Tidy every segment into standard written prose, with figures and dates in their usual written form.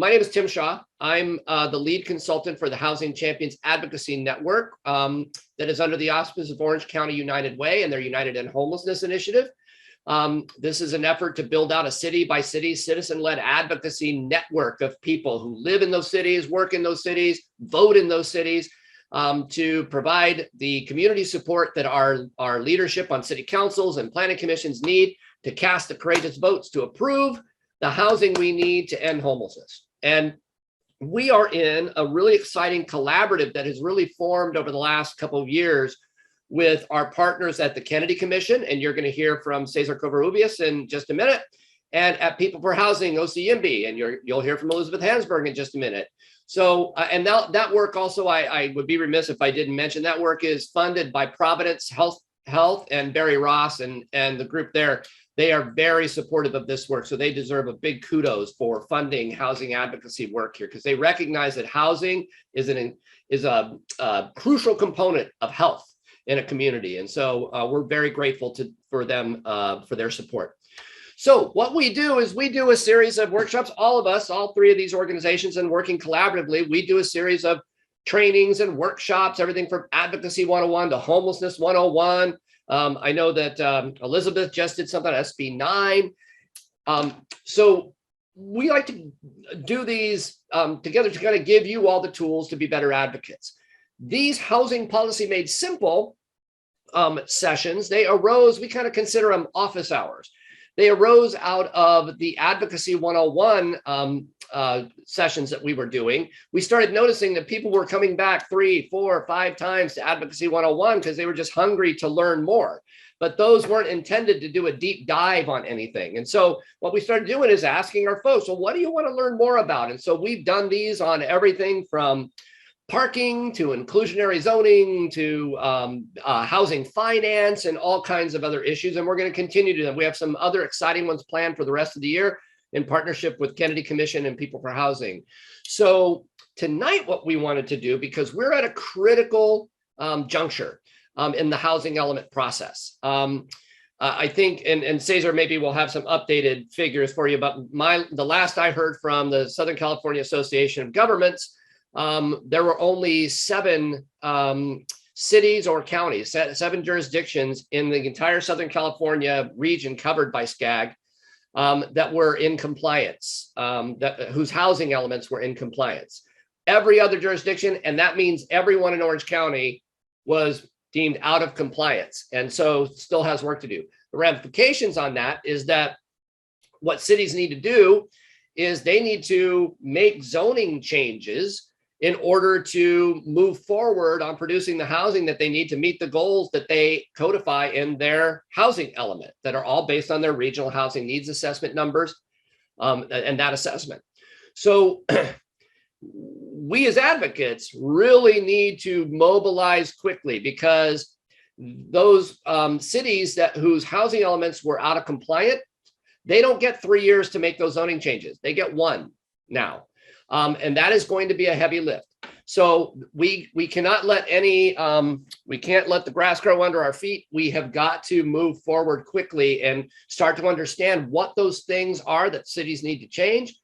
my name is Tim Shaw. I'm the lead consultant for the Housing Champions Advocacy Network that is under the auspices of Orange County United Way and their United End Homelessness Initiative. This is an effort to build out a city-by-city, citizen-led advocacy network of people who live in those cities, work in those cities, vote in those cities, to provide the community support that our leadership on city councils and planning commissions need to cast the courageous votes to approve the housing we need to end homelessness. And we are in a really exciting collaborative that has really formed over the last couple of years with our partners at the Kennedy Commission, and you're going to hear from Cesar Covarrubias in just a minute, and at People for Housing, YIMBY, and you'll hear from Elizabeth Hansburg in just a minute. So, and that work also, I would be remiss if I didn't mention, that work is funded by Providence Health and Barry Ross and the group there. They are very supportive of this work, so they deserve a big kudos for funding housing advocacy work here, because they recognize that housing is a crucial component of health in a community, and so we're very grateful for them for their support. So what we do is we do a series of workshops, all of us, all three of these organizations, and working collaboratively, we do a series of trainings and workshops, everything from Advocacy 101 to Homelessness 101. I know that Elizabeth just did something on SB9. So we like to do these together to kind of give you all the tools to be better advocates. These Housing Policy Made Simple sessions, they arose, we kind of consider them office hours. They arose out of the Advocacy 101 sessions that we were doing. We started noticing that people were coming back 3, 4, 5 times to Advocacy 101 because they were just hungry to learn more. But those weren't intended to do a deep dive on anything. And so what we started doing is asking our folks, well, what do you want to learn more about? And so we've done these on everything from parking to inclusionary zoning to housing finance and all kinds of other issues. And we're going to continue to do them. We have some other exciting ones planned for the rest of the year in partnership with Kennedy Commission and People for Housing. So tonight, what we wanted to do, because we're at a critical juncture in the housing element process. I think, and Cesar maybe will have some updated figures for you, but the last I heard from the Southern California Association of Governments, there were only 7 cities or counties, 7 jurisdictions in the entire Southern California region covered by SCAG that were in compliance, whose housing elements were in compliance. Every other jurisdiction, and that means everyone in Orange County, was deemed out of compliance, and so still has work to do. The ramifications on that is that what cities need to do is they need to make zoning changes in order to move forward on producing the housing that they need to meet the goals that they codify in their housing element that are all based on their regional housing needs assessment numbers and that assessment. So we as advocates really need to mobilize quickly, because those cities whose housing elements were out of compliant, they don't get 3 years to make those zoning changes. They get 1 now. And that is going to be a heavy lift. So we cannot let we can't let the grass grow under our feet. We have got to move forward quickly and start to understand what those things are that cities need to change,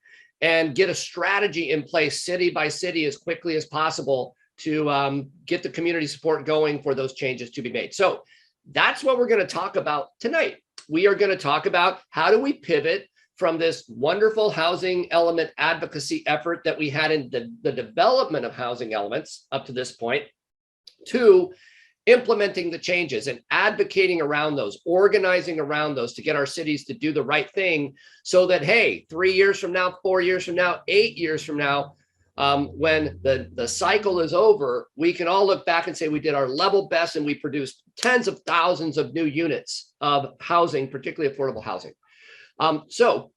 and get a strategy in place city by city as quickly as possible to get the community support going for those changes to be made. So that's what we're going to talk about tonight. We are going to talk about how do we pivot from this wonderful housing element advocacy effort that we had in the development of housing elements up to this point, to implementing the changes and advocating around those, organizing around those to get our cities to do the right thing, so that, hey, 3 years from now, 4 years from now, 8 years from now, when the cycle is over, we can all look back and say we did our level best and we produced tens of thousands of new units of housing, particularly affordable housing. So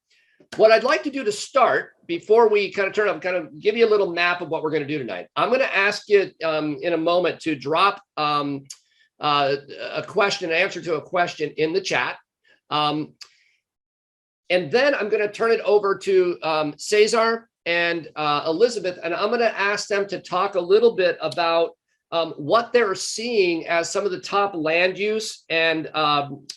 what I'd like to do to start, before we kind of turn up, kind of give you a little map of what we're going to do tonight. I'm going to ask you in a moment to drop a question, an answer to a question in the chat. And then I'm going to turn it over to Cesar and Elizabeth, and I'm going to ask them to talk a little bit about what they're seeing as some of the top land use and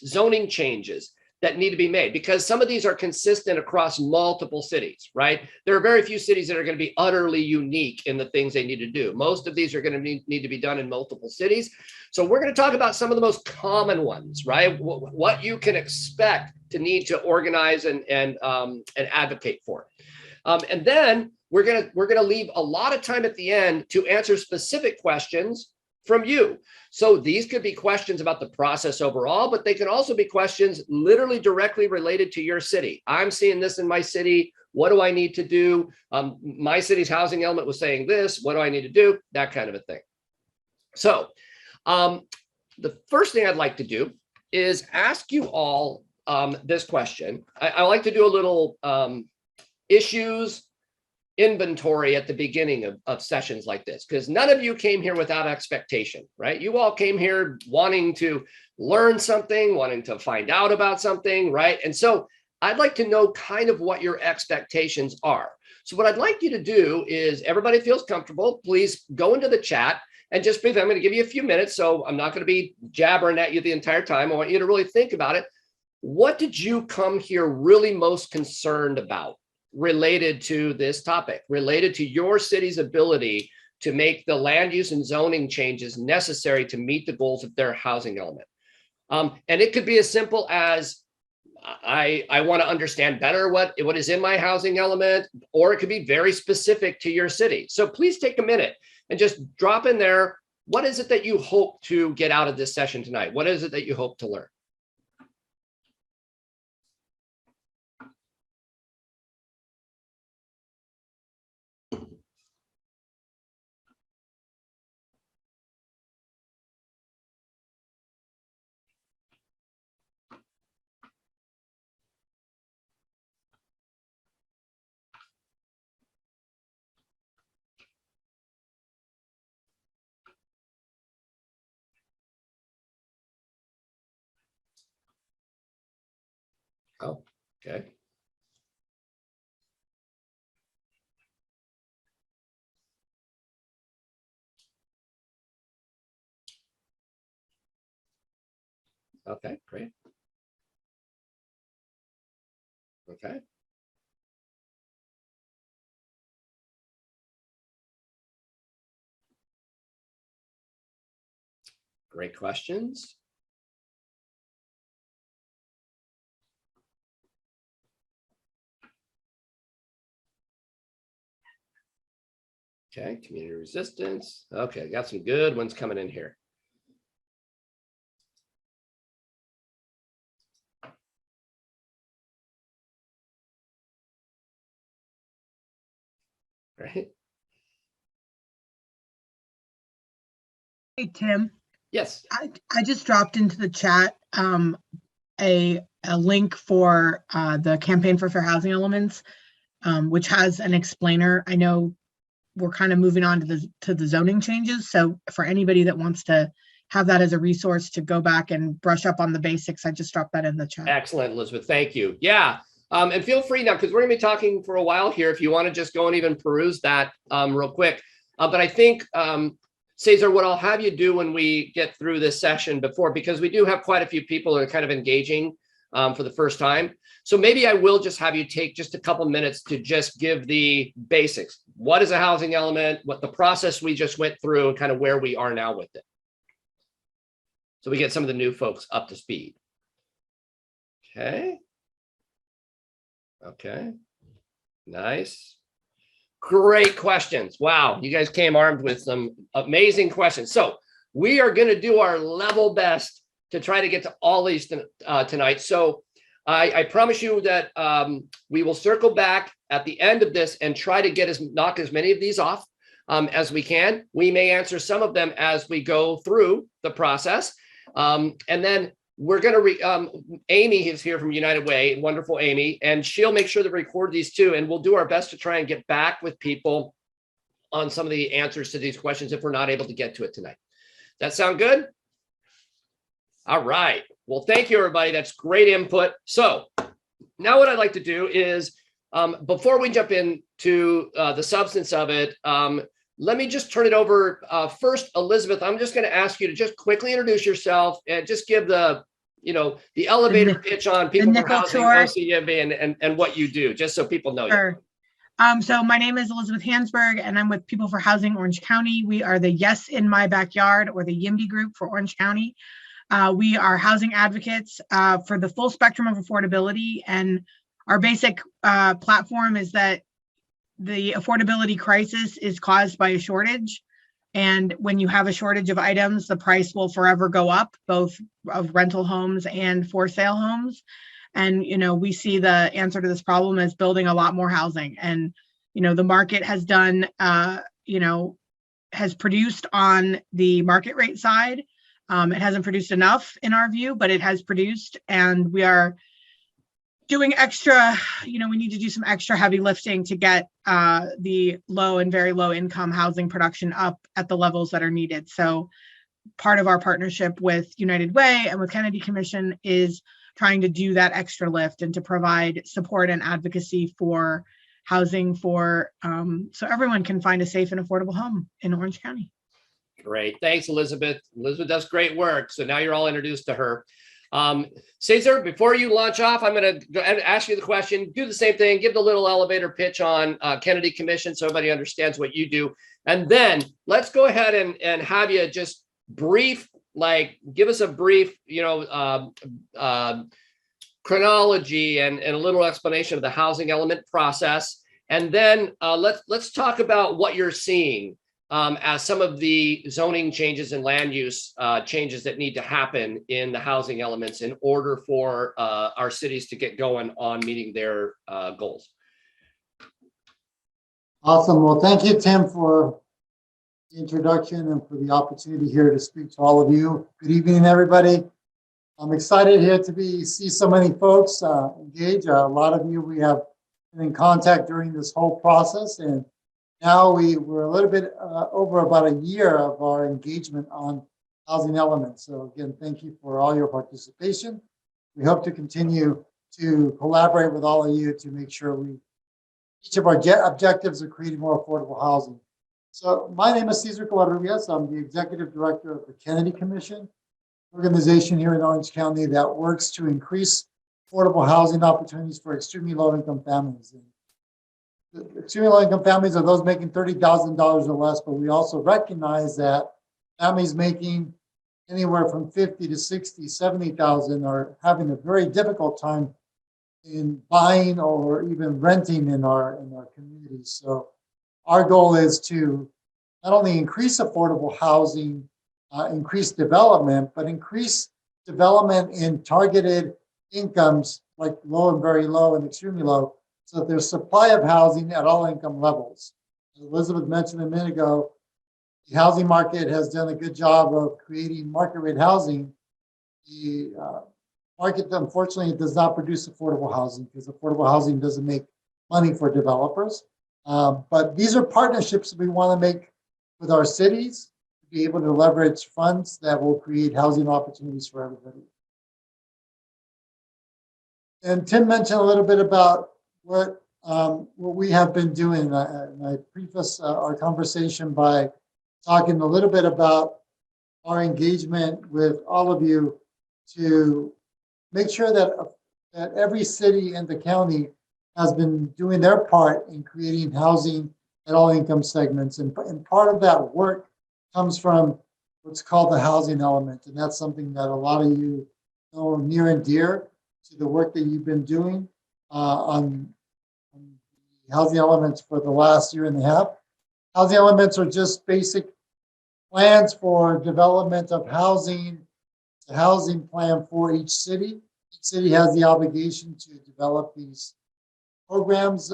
zoning changes that need to be made, because some of these are consistent across multiple cities, right? There are very few cities that are going to be utterly unique in the things they need to do. Most of these are going to need to be done in multiple cities. So we're going to talk about some of the most common ones, right? What you can expect to need to organize and advocate for. And then we're gonna leave a lot of time at the end to answer specific questions from you. So these could be questions about the process overall, but they can also be questions literally directly related to your city. I'm seeing this in my city. What do I need to do? My city's housing element was saying this. What do I need to do? That kind of a thing. So the first thing I'd like to do is ask you all this question. I like to do a little issues inventory at the beginning of sessions like this, because none of you came here without expectation, right? You all came here wanting to learn something, wanting to find out about something, right? And so I'd like to know kind of what your expectations are. So what I'd like you to do is, everybody feels comfortable, please go into the chat and just briefly, I'm going to give you a few minutes, so I'm not going to be jabbering at you the entire time. I want you to really think about it. What did you come here really most concerned about related to this topic, related to your city's ability to make the land use and zoning changes necessary to meet the goals of their housing element? And it could be as simple as, I want to understand better what is in my housing element, or it could be very specific to your city. So please take a minute and just drop in there. What is it that you hope to get out of this session tonight? What is it that you hope to learn? Oh, okay. Okay, great. Okay. Great questions. Okay, community resistance. Okay, got some good ones coming in here. Right. Hey, Tim. Yes. I just dropped into the chat a link for the Campaign for Fair Housing Elements, which has an explainer. I know we're kind of moving on to the zoning changes. So for anybody that wants to have that as a resource to go back and brush up on the basics, I just dropped that in the chat. Excellent, Elizabeth. Thank you. Yeah. And feel free now, because we're going to be talking for a while here, if you want to just go and even peruse that real quick. But I think, Cesar, what I'll have you do when we get through this session because we do have quite a few people that are kind of engaging for the first time. So maybe I will just have you take just a couple minutes to just give the basics. What is a housing element? What the process we just went through, and kind of where we are now with it. So we get some of the new folks up to speed. Okay. Okay. Nice. Great questions. Wow, you guys came armed with some amazing questions. So we are going to do our level best to try to get to all these tonight. So I promise you that we will circle back at the end of this and try to knock as many of these off as we can. We may answer some of them as we go through the process. And then we're going to, Amy is here from United Way, wonderful Amy, and she'll make sure to record these too. And we'll do our best to try and get back with people on some of the answers to these questions if we're not able to get to it tonight. That sound good? All right. Well, thank you, everybody. That's great input. So now what I'd like to do is, before we jump into the substance of it, let me just turn it over. First, Elizabeth, I'm just going to ask you to just quickly introduce yourself and just give the the elevator pitch on people for nickel housing, tour. OCMB, and what you do, just so people know you. Sure. So my name is Elizabeth Hansburg, and I'm with People for Housing Orange County. We are the Yes in My Backyard, or the YIMBY group for Orange County. We are housing advocates for the full spectrum of affordability, and our basic platform is that the affordability crisis is caused by a shortage. And when you have a shortage of items, the price will forever go up, both of rental homes and for sale homes. And, we see the answer to this problem as building a lot more housing. And, the market has done, has produced on the market rate side. It hasn't produced enough in our view, but it has produced, and we are doing extra, we need to do some extra heavy lifting to get the low and very low income housing production up at the levels that are needed. So part of our partnership with United Way and with Kennedy Commission is trying to do that extra lift and to provide support and advocacy for housing for so everyone can find a safe and affordable home in Orange County. Great. Thanks, Elizabeth. Elizabeth does great work. So now you're all introduced to her. Cesar, before you launch off, I'm going to ask you the question. Do the same thing. Give the little elevator pitch on Kennedy Commission so everybody understands what you do. And then let's go ahead and have you just give us a brief, chronology and a little explanation of the housing element process. And then let's talk about what you're seeing as some of the zoning changes and land use changes that need to happen in the housing elements in order for our cities to get going on meeting their goals. Awesome. Well, thank you, Tim, for the introduction and for the opportunity here to speak to all of you. Good evening, everybody. I'm excited here to see so many folks engage. A lot of you we have been in contact during this whole process, and now we're a little bit over about a year of our engagement on housing elements. So again, thank you for all your participation. We hope to continue to collaborate with all of you to make sure each of our objectives are creating more affordable housing. So my name is Cesar Covarrubias. I'm the executive director of the Kennedy Commission, organization here in Orange County that works to increase affordable housing opportunities for extremely low-income families. And extremely low-income families are those making $30,000 or less, but we also recognize that families making anywhere from 50 to 60, 70,000 are having a very difficult time in buying or even renting in our communities. So our goal is to not only increase affordable housing, increase development, but increase development in targeted incomes like low and very low and extremely low, so that there's supply of housing at all income levels. As Elizabeth mentioned a minute ago, the housing market has done a good job of creating market rate housing. The market, unfortunately, does not produce affordable housing because affordable housing doesn't make money for developers. But these are partnerships that we want to make with our cities to be able to leverage funds that will create housing opportunities for everybody. And Tim mentioned a little bit about what we have been doing. And I preface our conversation by talking a little bit about our engagement with all of you to make sure that every city in the county has been doing their part in creating housing at all income segments. And part of that work comes from what's called the housing element. And that's something that a lot of you know near and dear to the work that you've been doing on housing elements for the last year and a half. Housing elements are just basic plans for development of housing, the housing plan for each city. Each city has the obligation to develop these programs,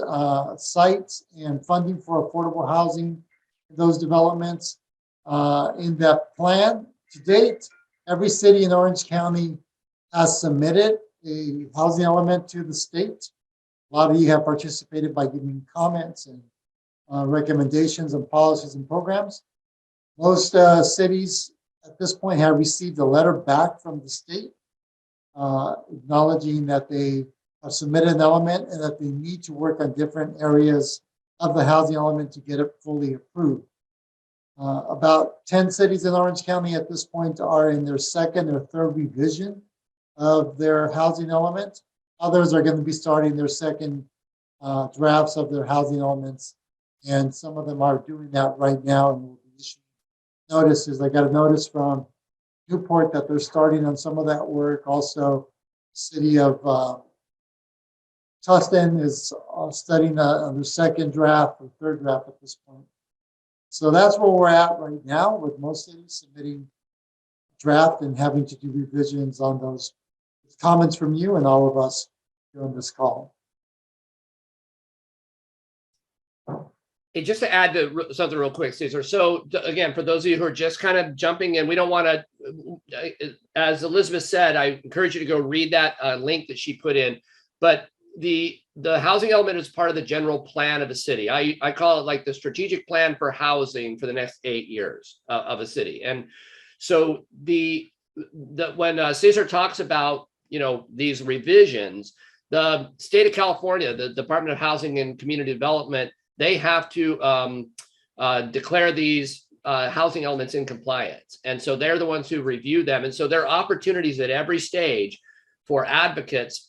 sites, and funding for affordable housing, those developments. In that plan, to date, every city in Orange County has submitted a housing element to the state. A lot of you have participated by giving comments and recommendations on policies and programs. Most cities at this point have received a letter back from the state acknowledging that they have submitted an element and that they need to work on different areas of the housing element to get it fully approved. About 10 cities in Orange County at this point are in their second or third revision of their housing element. Others are going to be starting their second drafts of their housing elements. And some of them are doing that right now. And we'll be issuing notices. I got a notice from Newport that they're starting on some of that work. Also, the city of Tustin is studying their second draft or third draft at this point. So that's where we're at right now, with most cities submitting draft and having to do revisions on those comments from you and all of us during this call. Hey, just to add to something real quick, Cesar. So again, for those of you who are just kind of jumping in, we don't want to, as Elizabeth said, I encourage you to go read that link that she put in. But the housing element is part of the general plan of a city. I call it like the strategic plan for housing for the next 8 years of a city. And so when Cesar talks about, you know, these revisions, the state of California, the Department of Housing and Community Development, they have to declare these housing elements in compliance. And so they're the ones who review them. And so there are opportunities at every stage for advocates.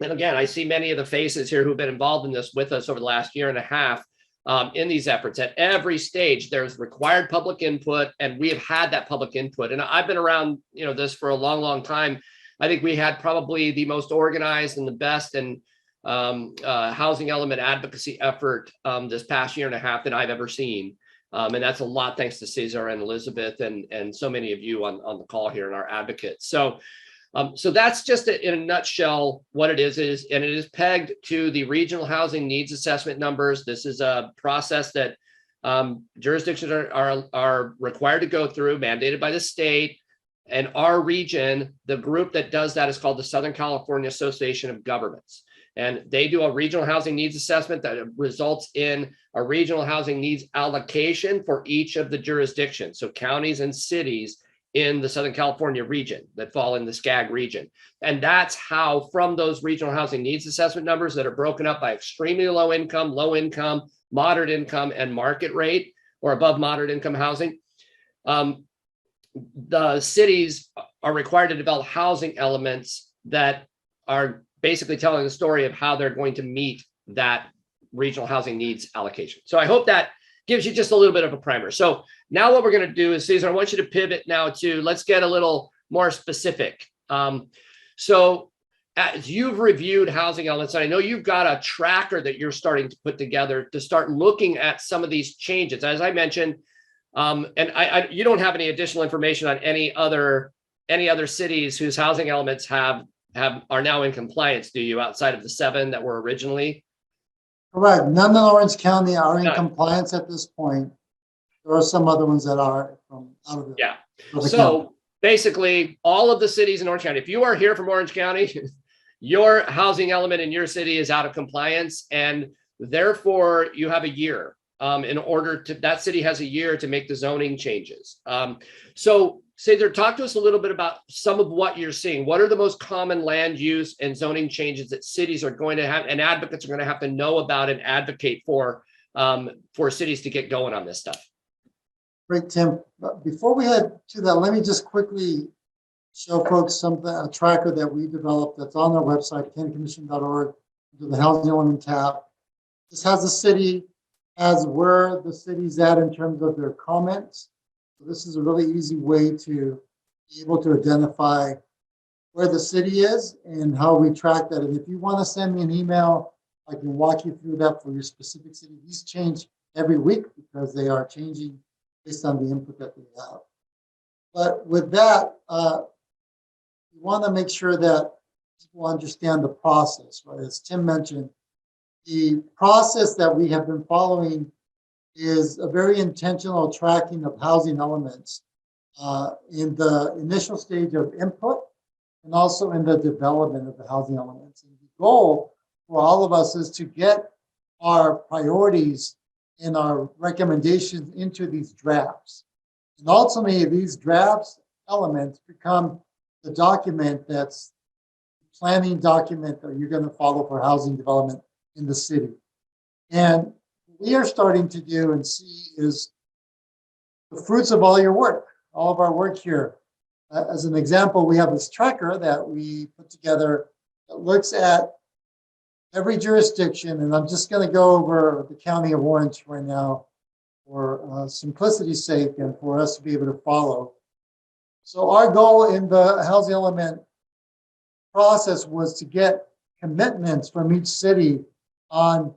And again, I see many of the faces here who've been involved in this with us over the last year and a half in these efforts. At every stage, there's required public input, and we have had that public input. And I've been around, you know, this for a long, long time. I think we had probably the most organized and the best and housing element advocacy effort this past year and a half that I've ever seen. And that's a lot thanks to Cesar and Elizabeth and so many of you on the call here and our advocates. So that's just in a nutshell what it is, and it is pegged to the regional housing needs assessment numbers. This is a process that jurisdictions are required to go through, mandated by the state. And our region, the group that does that is called the Southern California Association of Governments. And they do a regional housing needs assessment that results in a regional housing needs allocation for each of the jurisdictions. So counties and cities in the Southern California region that fall in the SCAG region. And that's how, from those regional housing needs assessment numbers that are broken up by extremely low income, moderate income, and market rate or above moderate income housing, the cities are required to develop housing elements that are basically telling the story of how they're going to meet that regional housing needs allocation. So I hope that gives you just a little bit of a primer. So now what we're going to do is, Cesar, I want you to pivot now to, let's get a little more specific. So as you've reviewed housing elements, and I know you've got a tracker that you're starting to put together to start looking at some of these changes. As I mentioned, and you don't have any additional information on any other cities whose housing elements are now in compliance, do you, outside of the 7 that were originally? Correct. None in Orange County are in compliance at this point. There are some other ones that are from out of the county. Basically, all of the cities in Orange County, if you are here from Orange County, your housing element in your city is out of compliance, and therefore you have a year. In order to, that city has a year to make the zoning changes. So Cesar, talk to us a little bit about some of what you're seeing. What are the most common land use and zoning changes that cities are going to have and advocates are going to have to know about and advocate for cities to get going on this stuff? Great, Tim. But before we head to that, let me just quickly show folks a tracker that we developed that's on our website, countycommission.org, under the housing element tab. This has the city, as where the city's at in terms of their comments. So this is a really easy way to be able to identify where the city is and how we track that. And if you want to send me an email, I can walk you through that for your specific city. These change every week because they are changing based on the input that we have. But with that, we want to make sure that people understand the process, right? As Tim mentioned, the process that we have been following is a very intentional tracking of housing elements in the initial stage of input and also in the development of the housing elements. And the goal for all of us is to get our priorities and our recommendations into these drafts. And ultimately, these drafts elements become the document that's the planning document that you're going to follow for housing development in the city. And what we are starting to do and see is the fruits of all your work, all of our work here. As an example, we have this tracker that we put together that looks at every jurisdiction, and I'm just going to go over the County of Orange right now for simplicity's sake and for us to be able to follow. So our goal in the housing element process was to get commitments from each city on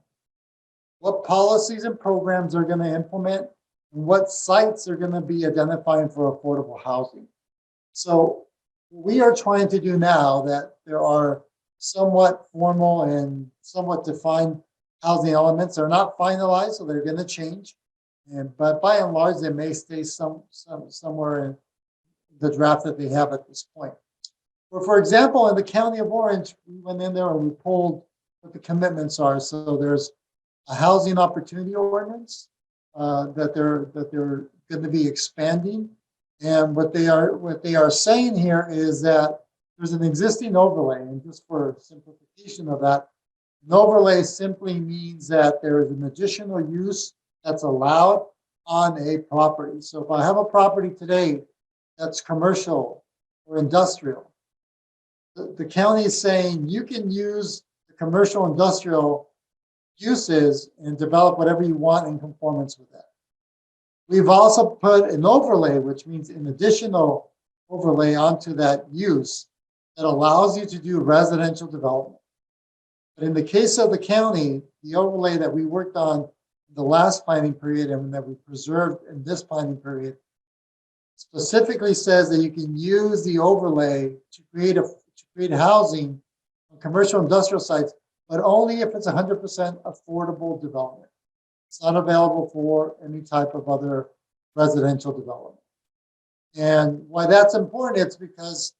what policies and programs they're going to implement and what sites they're going to be identifying for affordable housing. So we are trying to do now that there are somewhat formal and somewhat defined housing elements. They're not finalized, so they're going to change. But by and large, they may stay somewhere in the draft that they have at this point. But for example, in the County of Orange, we went in there and we pulled what the commitments are. So there's a housing opportunity ordinance that they're going to be expanding. And what they are saying here is that there's an existing overlay, and just for simplification of that, an overlay simply means that there is an additional use that's allowed on a property. So if I have a property today that's commercial or industrial, the county is saying you can use the commercial industrial uses and develop whatever you want in conformance with that. We've also put an overlay, which means an additional overlay onto that use that allows you to do residential development. But in the case of the county, the overlay that we worked on the last planning period and that we preserved in this planning period specifically says that you can use the overlay to create housing on commercial industrial sites, but only if it's 100% affordable development. It's not available for any type of other residential development. And why that's important, it's because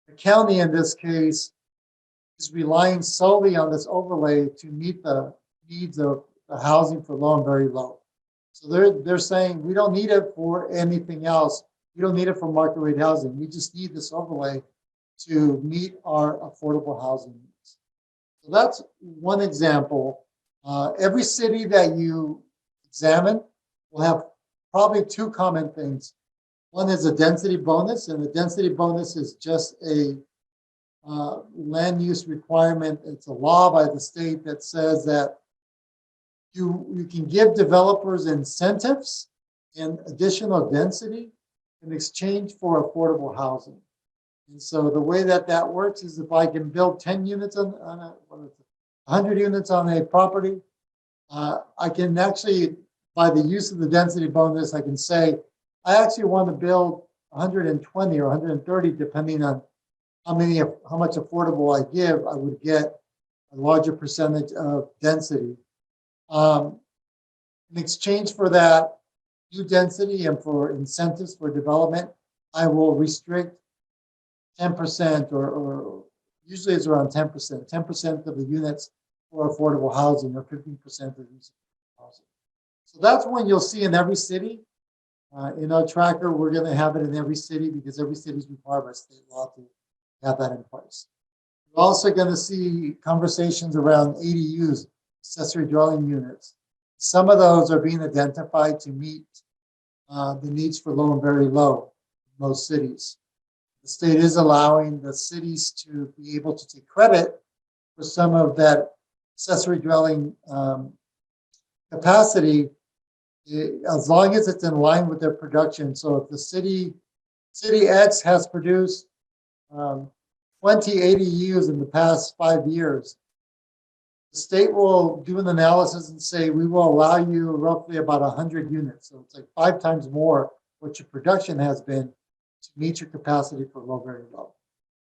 the county in this case is relying solely on this overlay to meet the needs of the housing for low and very low. So they're saying we don't need it for anything else. We don't need it for market rate housing. We just need this overlay to meet our affordable housing needs. So that's one example. Every city that you examine will have probably two common things. One is a density bonus, and the density bonus is just a land use requirement. It's a law by the state that says that you can give developers incentives and additional density in exchange for affordable housing. And so the way that that works is if I can build 10 units on 100 units on a property, I can actually, by the use of the density bonus, I can say, I actually want to build 120 or 130, depending on how much affordable I give, I would get a larger percentage of density. In exchange for that new density and for incentives for development, I will restrict 10% or usually it's around 10% of the units for affordable housing or 15% of the use of housing. So that's one you'll see in every city. In our tracker, we're going to have it in every city because every city is required by state law to have that in place. We're also going to see conversations around ADUs, accessory dwelling units. Some of those are being identified to meet the needs for low and very low in most cities. The state is allowing the cities to be able to take credit for some of that accessory dwelling capacity, as long as it's in line with their production. So if the city X has produced 20 ADUs in the past 5 years, the state will do an analysis and say, we will allow you roughly about 100 units. So it's like 5 times more what your production has been to meet your capacity for low, very low.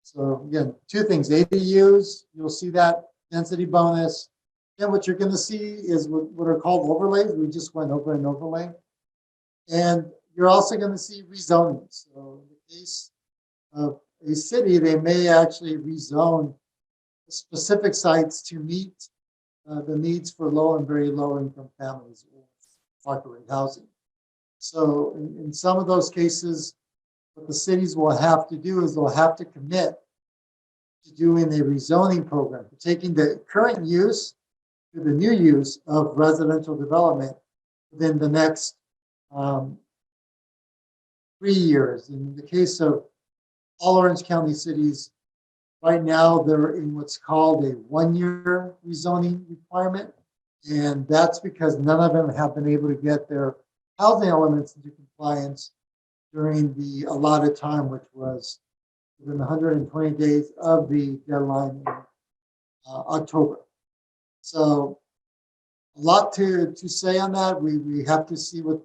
So again, 2 things, ADUs, you'll see that density bonus. Then what you're going to see is what are called overlays. We just went over an overlay. And you're also going to see rezoning. So in the case of a city, they may actually rezone specific sites to meet the needs for low and very low income families or market rate housing. So in some of those cases, what the cities will have to do is they'll have to commit to doing a rezoning program, taking the current use to the new use of residential development within the next 3 years. In the case of all Orange County cities, right now, they're in what's called a 1-year rezoning requirement. And that's because none of them have been able to get their housing elements into compliance during the allotted time, which was within 120 days of the deadline in October. So a lot to say on that. We have to see what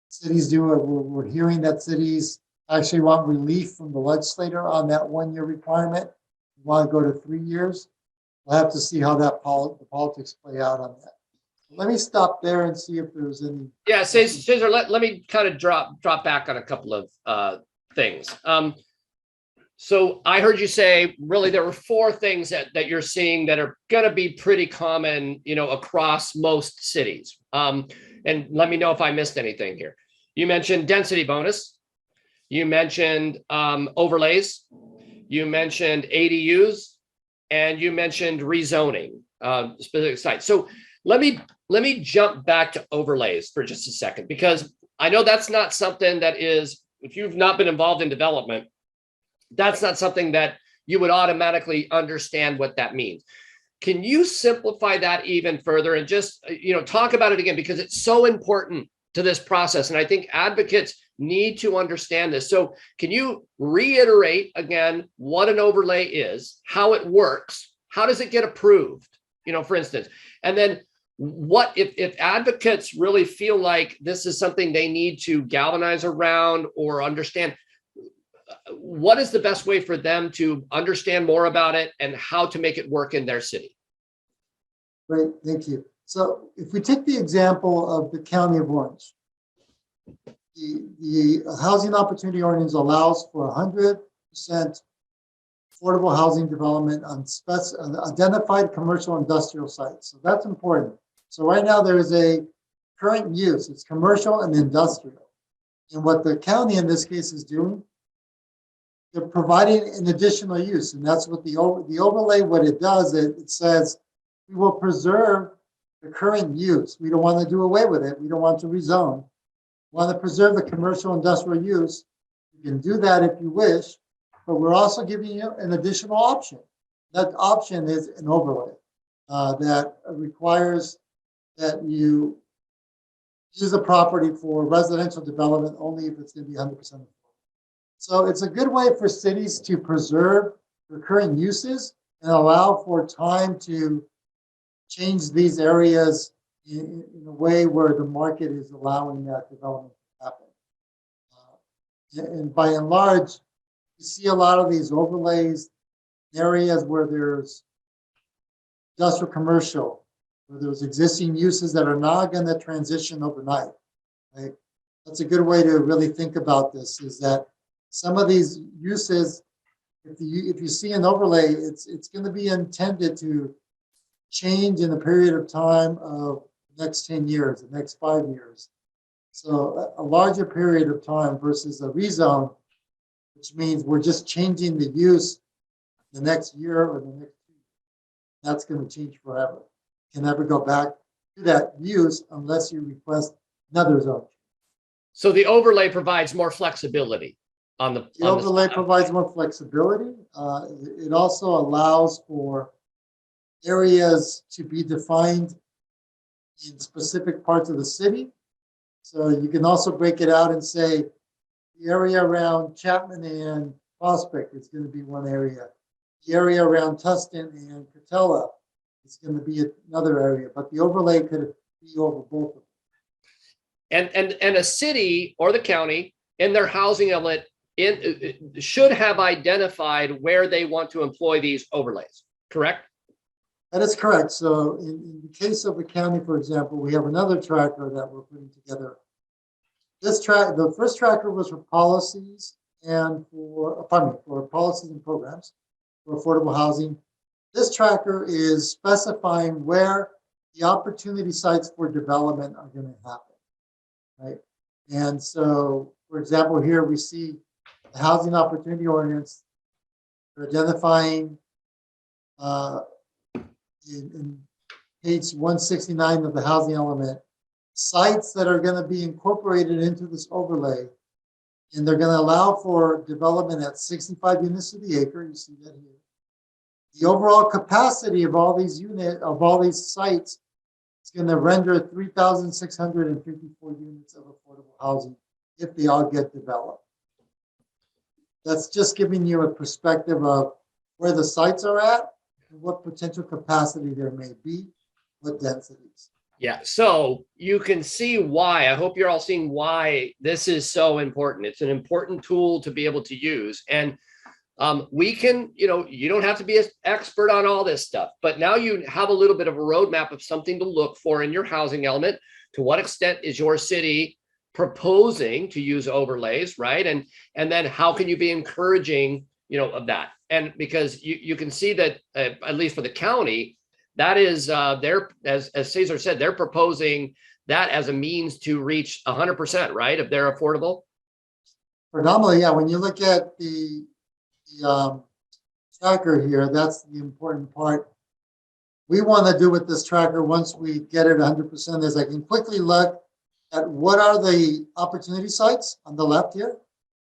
cities do. We're hearing that cities actually want relief from the legislator on that 1-year requirement. We want to go to 3 years. We'll have to see how that the politics play out on that. Let me stop there and see if there's any. Yeah, Cesar, let me kind of drop back on a couple of things. So I heard you say, really, there were 4 things that you're seeing that are going to be pretty common, across most cities. And let me know if I missed anything here. You mentioned density bonus. You mentioned overlays. You mentioned ADUs, and you mentioned rezoning specific sites. So let me jump back to overlays for just a second, because I know that's not something that is, if you've not been involved in development, that's not something that you would automatically understand what that means. Can you simplify that even further and just, talk about it again, because it's so important to this process. And I think advocates need to understand this. So can you reiterate again what an overlay is, how it works, how does it get approved, for instance, and then what if advocates really feel like this is something they need to galvanize around or understand, what is the best way for them to understand more about it and how to make it work in their city? Great, thank you. So if we take the example of the County of Orange, the Housing Opportunity Ordinance allows for 100% affordable housing development on identified commercial industrial sites. So that's important. So right now there is a current use, it's commercial and industrial. And what the county in this case is doing, they're providing an additional use. And that's what the overlay, what it does, it says we will preserve the current use. We don't want to do away with it. We don't want to rezone. We want to preserve the commercial industrial use. You can do that if you wish, but we're also giving you an additional option. That option is an overlay that requires that you use a property for residential development only if it's going to be 100% affordable. So it's a good way for cities to preserve their current uses and allow for time to change these areas in a way where the market is allowing that development to happen. And by and large, you see a lot of these overlays in areas where there's industrial commercial, where there's existing uses that are not going to transition overnight. Right? That's a good way to really think about this, is that some of these uses, if you see an overlay, it's going to be intended to change in a period of time of the next 10 years, the next 5 years. So a larger period of time versus a rezone, which means we're just changing the use the next year or the next 2 years. That's going to change forever. You can never go back to that use unless you request another zone. So the overlay provides more flexibility on the overlay provides more flexibility. It also allows for areas to be defined in specific parts of the city. So you can also break it out and say the area around Chapman and Prospect is going to be one area. The area around Tustin and Catella is going to be another area, but the overlay could be over both of them. And a city or the county in their housing element should have identified where they want to employ these overlays, correct? That is correct. So in the case of the county, for example, we have another tracker that we're putting together. The first tracker was for policies and for policies and programs for affordable housing. This tracker is specifying where the opportunity sites for development are going to happen, right? And so, for example, here we see the Housing Opportunity Ordinance. They're identifying in page 169 of the housing element, sites that are going to be incorporated into this overlay And they're going to allow for development at 65 units to the acre. You see that here. The overall capacity of all these sites is going to render 3,654 units of affordable housing if they all get developed. That's just giving you a perspective of where the sites are at and what potential capacity there may be, what densities. Yeah, so you can see why. I hope you're all seeing why this is so important. It's an important tool to be able to use. And we can, you don't have to be an expert on all this stuff, but now you have a little bit of a roadmap of something to look for in your housing element. To what extent is your city proposing to use overlays, right? And then how can you be encouraging, of that? And because you can see that, at least for the county, that is, as Cesar said, they're proposing that as a means to reach 100%, right? If they're affordable. Predominantly, yeah. When you look at the tracker here, that's the important part. We want to do with this tracker, once we get it 100%, is I can quickly look at what are the opportunity sites on the left here.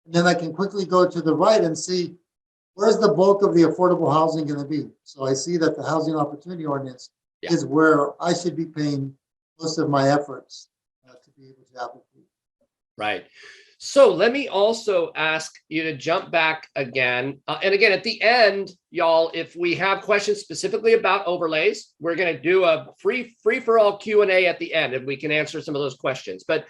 And then I can quickly go to the right and see where's the bulk of the affordable housing going to be. So I see that the housing opportunity ordinance is where I should be paying most of my efforts to be able to advocate. Right. So let me also ask you to jump back again. And again, at the end, y'all, if we have questions specifically about overlays, we're going to do a free for all Q&A at the end, and we can answer some of those questions. But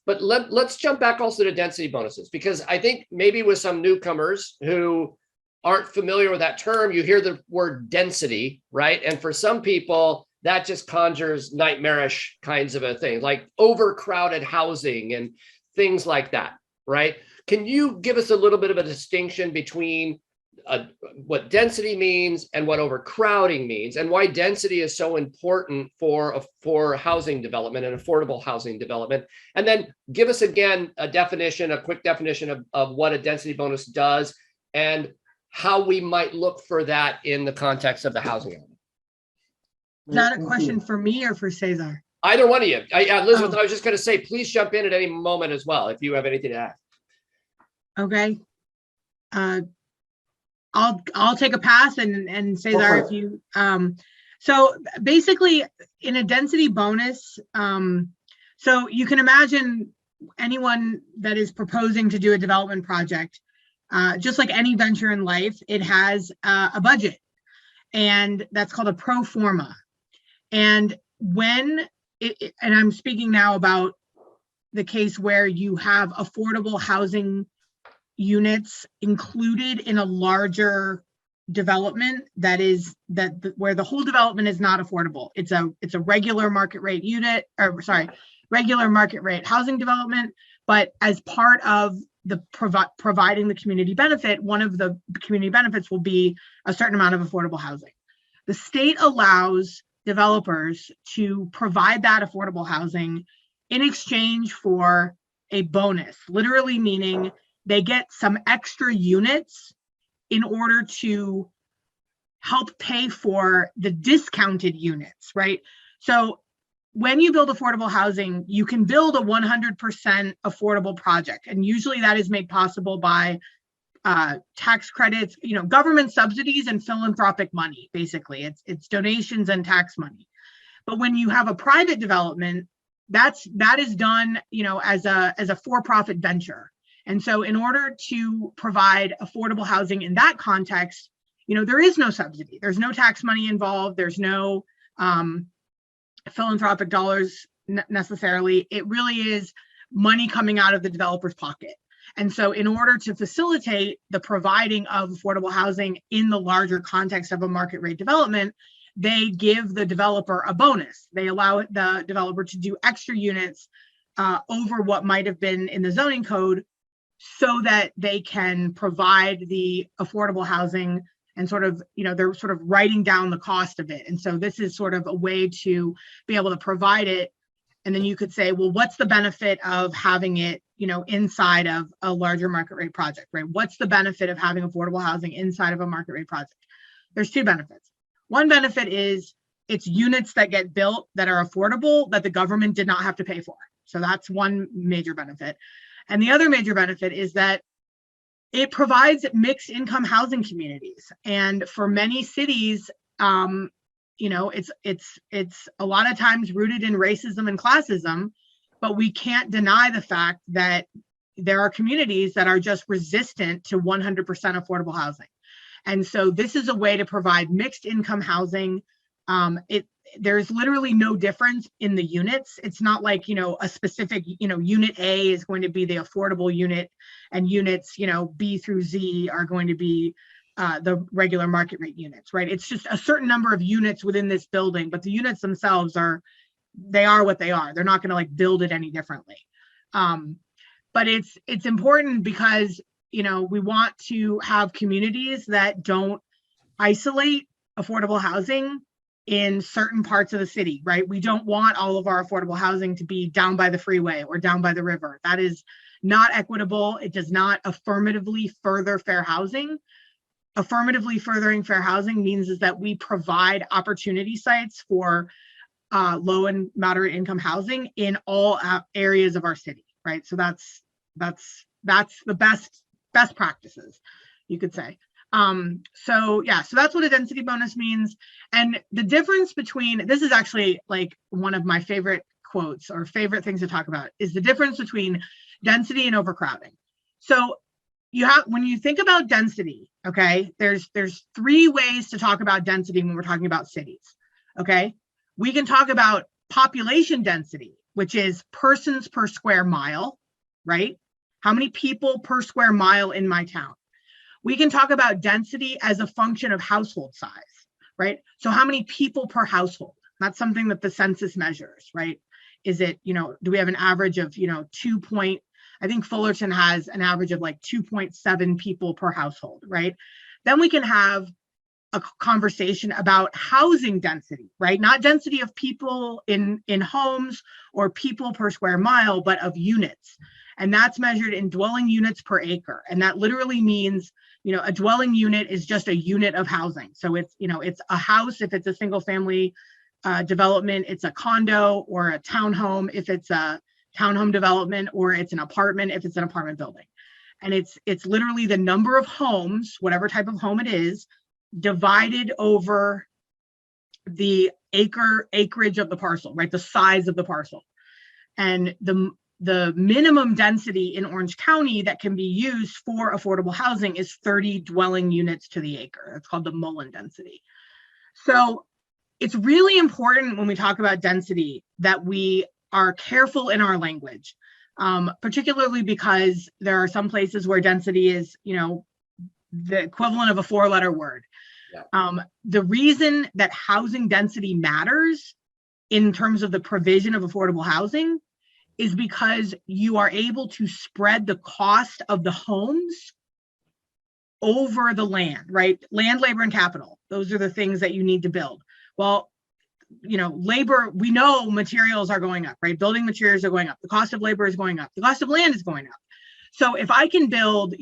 let's jump back also to density bonuses, because I think maybe with some newcomers who aren't familiar with that term, you hear the word density, right? And for some people, that just conjures nightmarish kinds of a thing, like overcrowded housing and things like that, right? Can you give us a little bit of a distinction between what density means and what overcrowding means, and why density is so important for housing development and affordable housing development? And then give us again a quick definition of what a density bonus does and how we might look for that in the context of the housing element. Is that a question for me or for Cesar? Either one of you. Elizabeth, I was just going to say, please jump in at any moment as well if you have anything to add. Okay. I'll take a pass, and Cesar, if you so basically in a density bonus, so you can imagine anyone that is proposing to do a development project, just like any venture in life, it has a budget, and that's called a pro forma. And when and I'm speaking now about the case where you have affordable housing units included in a larger development where the whole development is not affordable. It's a regular market rate unit, or sorry, regular market rate housing development, but as part of the providing the community benefit, one of the community benefits will be a certain amount of affordable housing. The state allows developers to provide that affordable housing in exchange for a bonus, literally meaning they get some extra units in order to help pay for the discounted units, right? So when you build affordable housing, you can build a 100% affordable project. And usually that is made possible by tax credits, government subsidies and philanthropic money. Basically, it's donations and tax money. But when you have a private development, that is done, as a for-profit venture. And so in order to provide affordable housing in that context, there is no subsidy. There's no tax money involved. There's no philanthropic dollars necessarily. It really is money coming out of the developer's pocket. And so in order to facilitate the providing of affordable housing in the larger context of a market rate development, they give the developer a bonus. They allow the developer to do extra units over what might have been in the zoning code, so that they can provide the affordable housing and they're sort of writing down the cost of it. And so this is sort of a way to be able to provide it. And then you could say, well, what's the benefit of having it, inside of a larger market rate project, right? What's the benefit of having affordable housing inside of a market rate project? There's two benefits. One benefit is it's units that get built that are affordable that the government did not have to pay for. So that's one major benefit. And the other major benefit is that it provides mixed income housing communities. And for many cities, it's a lot of times rooted in racism and classism, but we can't deny the fact that there are communities that are just resistant to 100% affordable housing. And so this is a way to provide mixed income housing. There's literally no difference in the units. It's not like, a specific, unit A is going to be the affordable unit, and units, B through Z are going to be the regular market rate units, right? It's just a certain number of units within this building, but the units themselves are what they are. They're not going to like build it any differently. But it's important because, we want to have communities that don't isolate affordable housing in certain parts of the city, right? We don't want all of our affordable housing to be down by the freeway or down by the river. That is not equitable. It does not affirmatively further fair housing. Affirmatively furthering fair housing means is that we provide opportunity sites for low and moderate income housing in all areas of our city, right? So that's the best practices, you could say. So that's what a density bonus means. And the difference between, this is actually like one of my favorite quotes or favorite things to talk about, is the difference between density and overcrowding. So when you think about density, okay, there's 3 ways to talk about density when we're talking about cities, okay? We can talk about population density, which is persons per square mile, right? How many people per square mile in my town? We can talk about density as a function of household size, right? So how many people per household? That's something that the census measures, right? Is it, do we have an average of, I think Fullerton has an average of like 2.7 people per household, right? Then we can have a conversation about housing density, right? Not density of people in homes or people per square mile, but of units. And that's measured in dwelling units per acre. And that literally means, a dwelling unit is just a unit of housing. So it's, it's a house if it's a single family development, it's a condo or a townhome if it's a townhome development, or it's an apartment if it's an apartment building. And it's literally the number of homes, whatever type of home it is, divided over the acreage of the parcel, right? The size of the parcel. And the minimum density in Orange County that can be used for affordable housing is 30 dwelling units to the acre. It's called the Mullen density. So it's really important when we talk about density that we are careful in our language, particularly because there are some places where density is, the equivalent of a 4-letter word. Yeah. The reason that housing density matters in terms of the provision of affordable housing is because you are able to spread the cost of the homes over the land, right? Land, labor, and capital. Those are the things that you need to build. Well, labor, we know materials are going up, right? Building materials are going up. The cost of labor is going up. The cost of land is going up. So if I can build,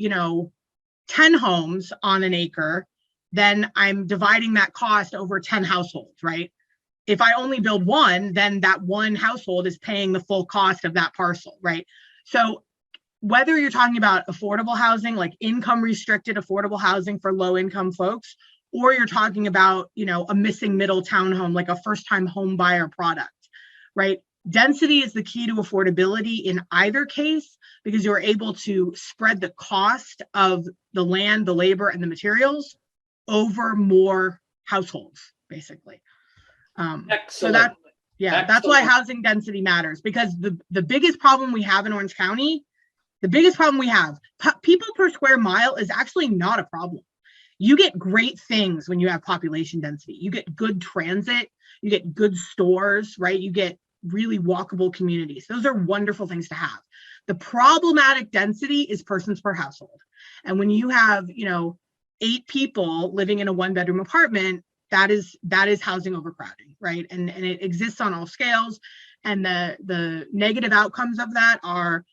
10 homes on an acre, then I'm dividing that cost over 10 households, right? If I only build 1, then that 1 household is paying the full cost of that parcel, right? So whether you're talking about affordable housing, like income restricted affordable housing for low income folks, or you're talking about, a missing middle townhome, like a first time home buyer product, right? Density is the key to affordability in either case, because you're able to spread the cost of the land, the labor, and the materials over more households, basically. So that's why housing density matters, because the biggest problem we have in Orange County, people per square mile is actually not a problem. You get great things when you have population density. You get good transit, you get good stores, right? You get really walkable communities. Those are wonderful things to have. The problematic density is persons per household. And when you have, 8 people living in a 1-bedroom apartment, that is housing overcrowding, right? And it exists on all scales. And the negative outcomes of that are,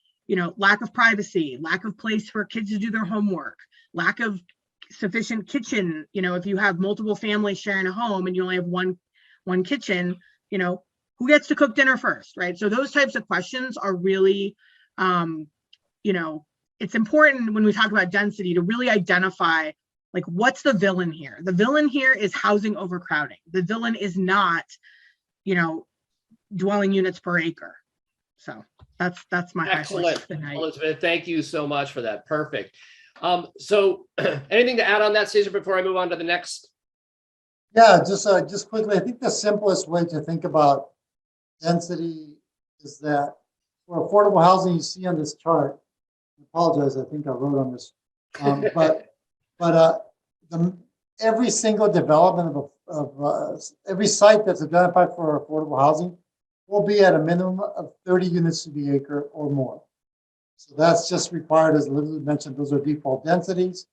lack of privacy, lack of place for kids to do their homework, lack of sufficient kitchen. If you have multiple families sharing a home and you only have one kitchen, who gets to cook dinner first, right? So those types of questions are really it's important when we talk about density to really identify, like, what's the villain here? The villain here is housing overcrowding. The villain is not, dwelling units per acre. So that's my excellent, Elizabeth. Thank you so much for that. Perfect. So anything to add on that, Cesar, before I move on to the next? Yeah, just quickly, I think the simplest way to think about density is that for affordable housing, you see on this chart, I apologize, I think I wrote on this, every single development of every site that's identified for affordable housing will be at a minimum of 30 units to the acre or more. So that's just required, as Elizabeth mentioned, those are default densities.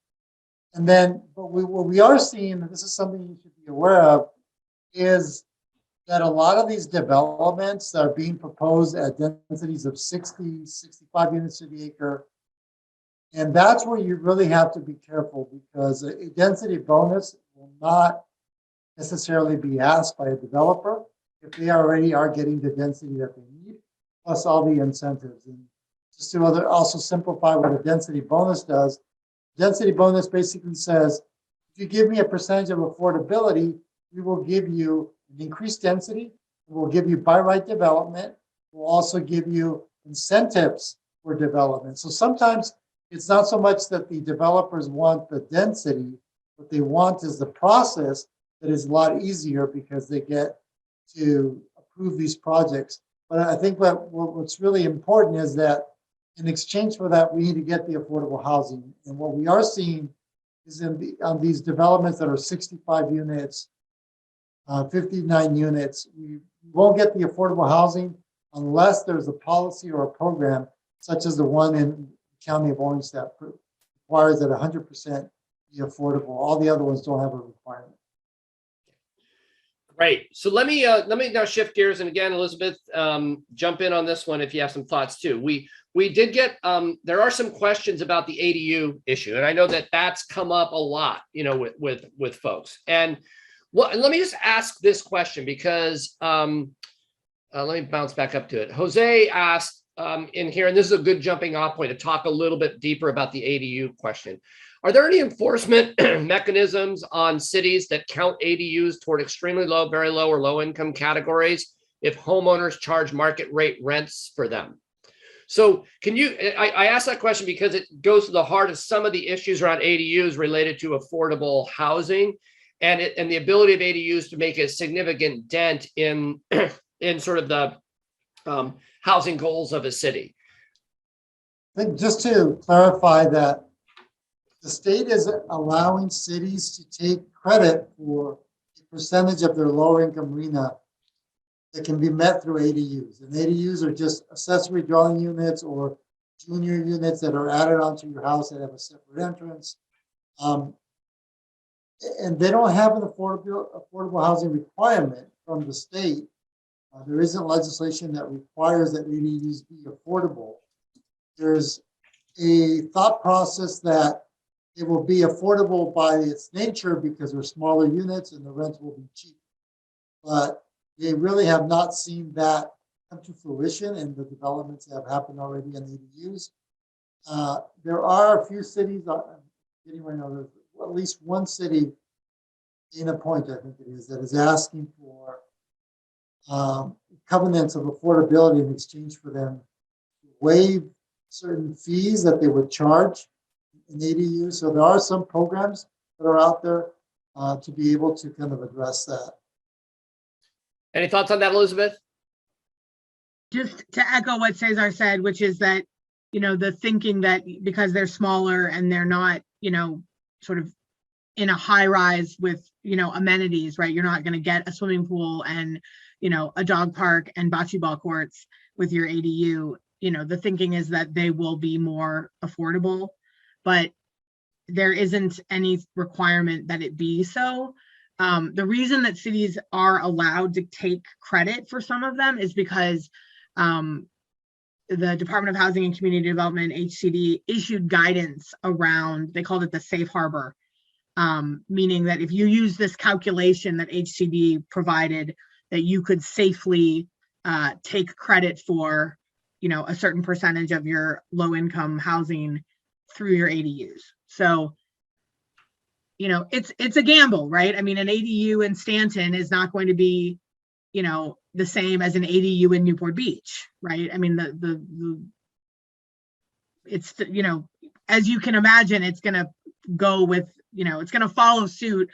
And then, what we are seeing, and this is something you should be aware of, is that a lot of these developments are being proposed at densities of 60, 65 units to the acre. And that's where you really have to be careful, because a density bonus will not necessarily be asked by a developer if they already are getting the density that they need, plus all the incentives. And just to also simplify what a density bonus does, density bonus basically says, if you give me a percentage of affordability, we will give you an increased density, we'll give you by right development, we'll also give you incentives for development. So sometimes it's not so much that the developers want the density, what they want is the process that is a lot easier because they get to approve these projects. But I think what's really important is that in exchange for that, we need to get the affordable housing. And what we are seeing is on these developments that are 65 units, 59 units, we won't get the affordable housing unless there's a policy or a program such as the one in the County of Orange that requires that 100% be affordable. All the other ones don't have a requirement. Great. So let me now shift gears, and again, Elizabeth, jump in on this one if you have some thoughts too. We did get there are some questions about the ADU issue, and I know that that's come up a lot, with folks. And let me just ask this question because let me bounce back up to it. Jose asked in here, and this is a good jumping off point to talk a little bit deeper about the ADU question. Are there any enforcement mechanisms on cities that count ADUs toward extremely low, very low, or low income categories if homeowners charge market rate rents for them? So I asked that question because it goes to the heart of some of the issues around ADUs related to affordable housing and the ability of ADUs to make a significant dent in sort of the housing goals of a city. I think just to clarify that, the state is allowing cities to take credit for a percentage of their lower income RHNA that can be met through ADUs. And ADUs are just accessory dwelling units or junior units that are added onto your house that have a separate entrance. And they don't have an affordable housing requirement from the state. There isn't legislation that requires that ADUs be affordable. There's a thought process that it will be affordable by its nature because they're smaller units and the rent will be cheap. But they really have not seen that come to fruition in the developments that have happened already in ADUs. There are a few cities, there's at least one city, Dana Point, I think it is, that is asking for covenants of affordability in exchange for them to waive certain fees that they would charge in ADU. So there are some programs that are out there to be able to kind of address that. Any thoughts on that, Elizabeth? Just to echo what Cesar said, which is that, the thinking that because they're smaller and they're not, sort of in a high rise with, amenities, right? You're not going to get a swimming pool and, a dog park and bocce ball courts with your ADU. The thinking is that they will be more affordable, but there isn't any requirement that it be so. The reason that cities are allowed to take credit for some of them is because the Department of Housing and Community Development, HCD, issued guidance around, they called it the safe harbor, meaning that if you use this calculation that HCD provided, that you could safely take credit for a certain percentage of your low income housing through your ADUs. So, it's a gamble, right? I mean, an ADU in Stanton is not going to be, the same as an ADU in Newport Beach, right? I mean, it's, as you can imagine, it's going to go with, it's going to follow suit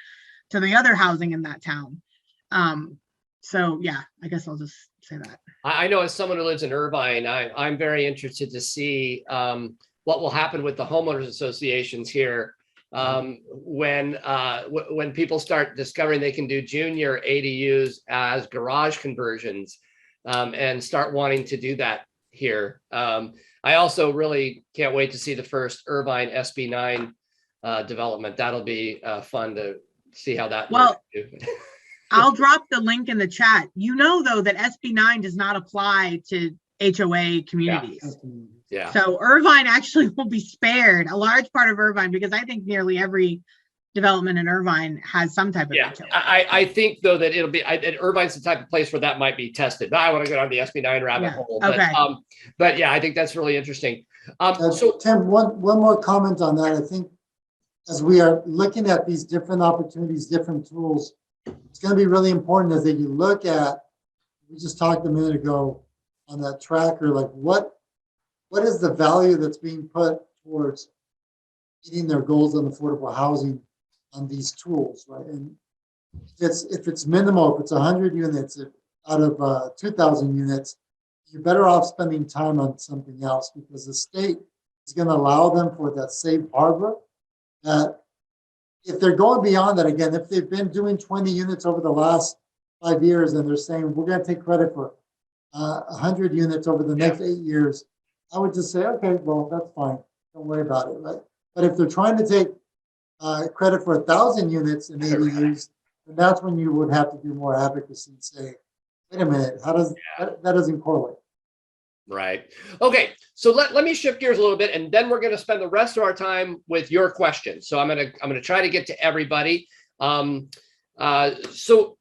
to the other housing in that town. So yeah, I guess I'll just say that. I know as someone who lives in Irvine, I'm very interested to see what will happen with the homeowners associations here when people start discovering they can do junior ADUs as garage conversions and start wanting to do that here. I also really can't wait to see the first Irvine SB9 development. That'll be fun to see how that well works. I'll drop the link in the chat. Though, that SB9 does not apply to HOA communities. Yeah. So Irvine actually will be spared, a large part of Irvine, because I think nearly every development in Irvine has some type of HOA. I think though that it'll be Irvine's the type of place where that might be tested. But I want to go down the SB9 rabbit hole. Okay. But yeah, I think that's really interesting. So Tim, one more comment on that. I think as we are looking at these different opportunities, different tools, it's going to be really important as that you look at, we just talked a minute ago on that tracker, like what is the value that's being put towards meeting their goals on affordable housing on these tools, right? And if it's minimal, if it's 100 units out of 2,000 units, you're better off spending time on something else, because the state is going to allow them for that safe harbor. That if they're going beyond that, again, if they've been doing 20 units over the last 5 years and they're saying we're going to take credit for 100 units over the next 8 years, I would just say, okay, well, that's fine. Don't worry about it, right? But if they're trying to take credit for 1,000 units in ADUs, then that's when you would have to do more advocacy and say, wait a minute, how does that doesn't correlate? Right. Okay. So let me shift gears a little bit, and then we're going to spend the rest of our time with your questions. So I'm going to try to get to everybody. So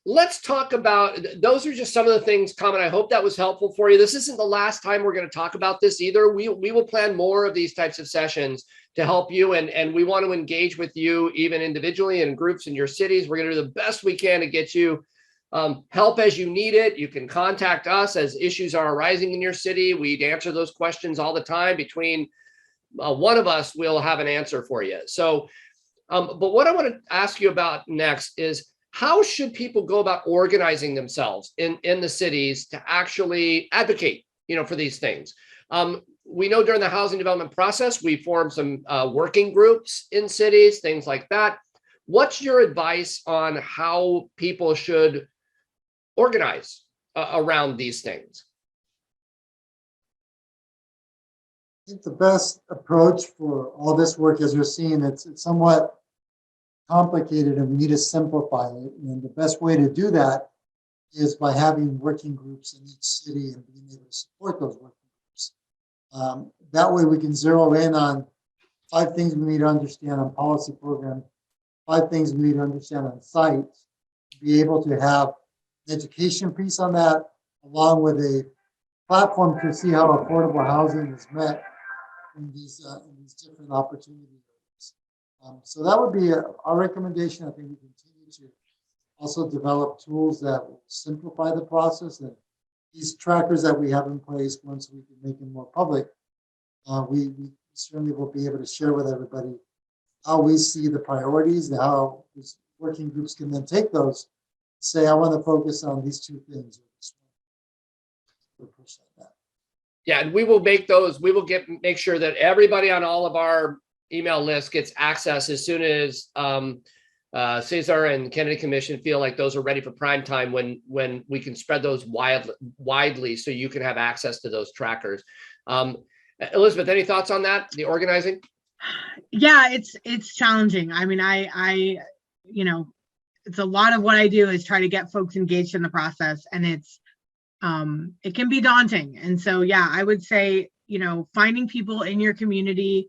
let's talk about, those are just some of the things, Common. I hope that was helpful for you. This isn't the last time we're going to talk about this either. We will plan more of these types of sessions to help you, and we want to engage with you even individually and in groups in your cities. We're going to do the best we can to get you help as you need it. You can contact us as issues are arising in your city. We answer those questions all the time. Between one of us, we'll have an answer for you. So, but what I want to ask you about next is, how should people go about organizing themselves in the cities to actually advocate, for these things? We know during the housing development process, we formed some working groups in cities, things like that. What's your advice on how people should organize around these things? I think the best approach for all this work, as you're seeing, it's somewhat complicated and we need to simplify it. And the best way to do that is by having working groups in each city and being able to support those working groups. That way we can zero in on 5 things we need to understand on policy program, 5 things we need to understand on sites, be able to have an education piece on that, along with a platform to see how affordable housing is met in these different opportunities. So that would be our recommendation. I think we continue to also develop tools that will simplify the process, and these trackers that we have in place, once we can make them more public, we certainly will be able to share with everybody how we see the priorities and how these working groups can then take those, say, I want to focus on these 2 things. Yeah, and we will make those, make sure that everybody on all of our email list gets access as soon as Cesar and Kennedy Commission feel like those are ready for prime time, when we can spread those widely so you can have access to those trackers. Elizabeth, any thoughts on that, the organizing? Yeah, it's challenging. I mean, I it's a lot of what I do is try to get folks engaged in the process, and it can be daunting. And so, yeah, I would say, finding people in your community.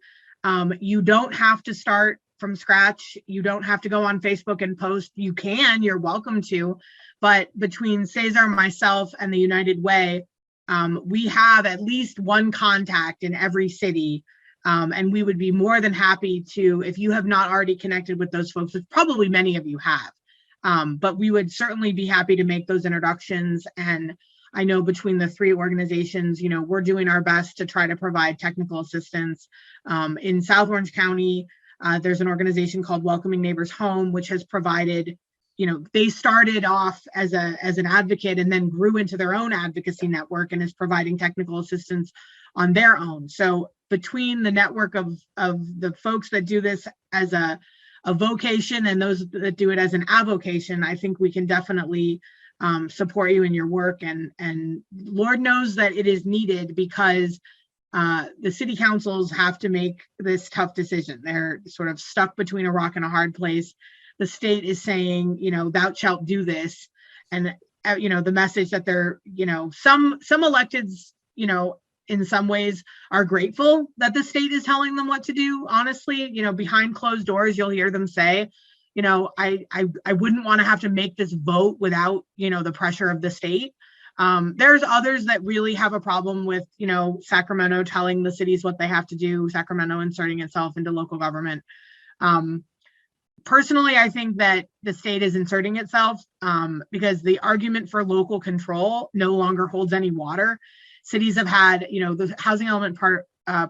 You don't have to start from scratch. You don't have to go on Facebook and post. You're welcome to, but between Cesar, myself, and the United Way, we have at least one contact in every city. And we would be more than happy to, if you have not already connected with those folks, which probably many of you have, but we would certainly be happy to make those introductions. And I know between the three organizations, we're doing our best to try to provide technical assistance. In South Orange County, there's an organization called Welcoming Neighbors Home, which has provided, they started off as an advocate and then grew into their own advocacy network and is providing technical assistance on their own. So between the network of the folks that do this as a vocation and those that do it as an avocation, I think we can definitely support you in your work. And Lord knows that it is needed, because the city councils have to make this tough decision. They're sort of stuck between a rock and a hard place. The state is saying, thou shalt do this. And, the message that they're, some electeds, in some ways are grateful that the state is telling them what to do. Honestly, behind closed doors, you'll hear them say, I wouldn't want to have to make this vote without, the pressure of the state. There's others that really have a problem with, Sacramento telling the cities what they have to do, Sacramento inserting itself into local government. Personally, I think that the state is inserting itself because the argument for local control no longer holds any water. Cities have had, the housing element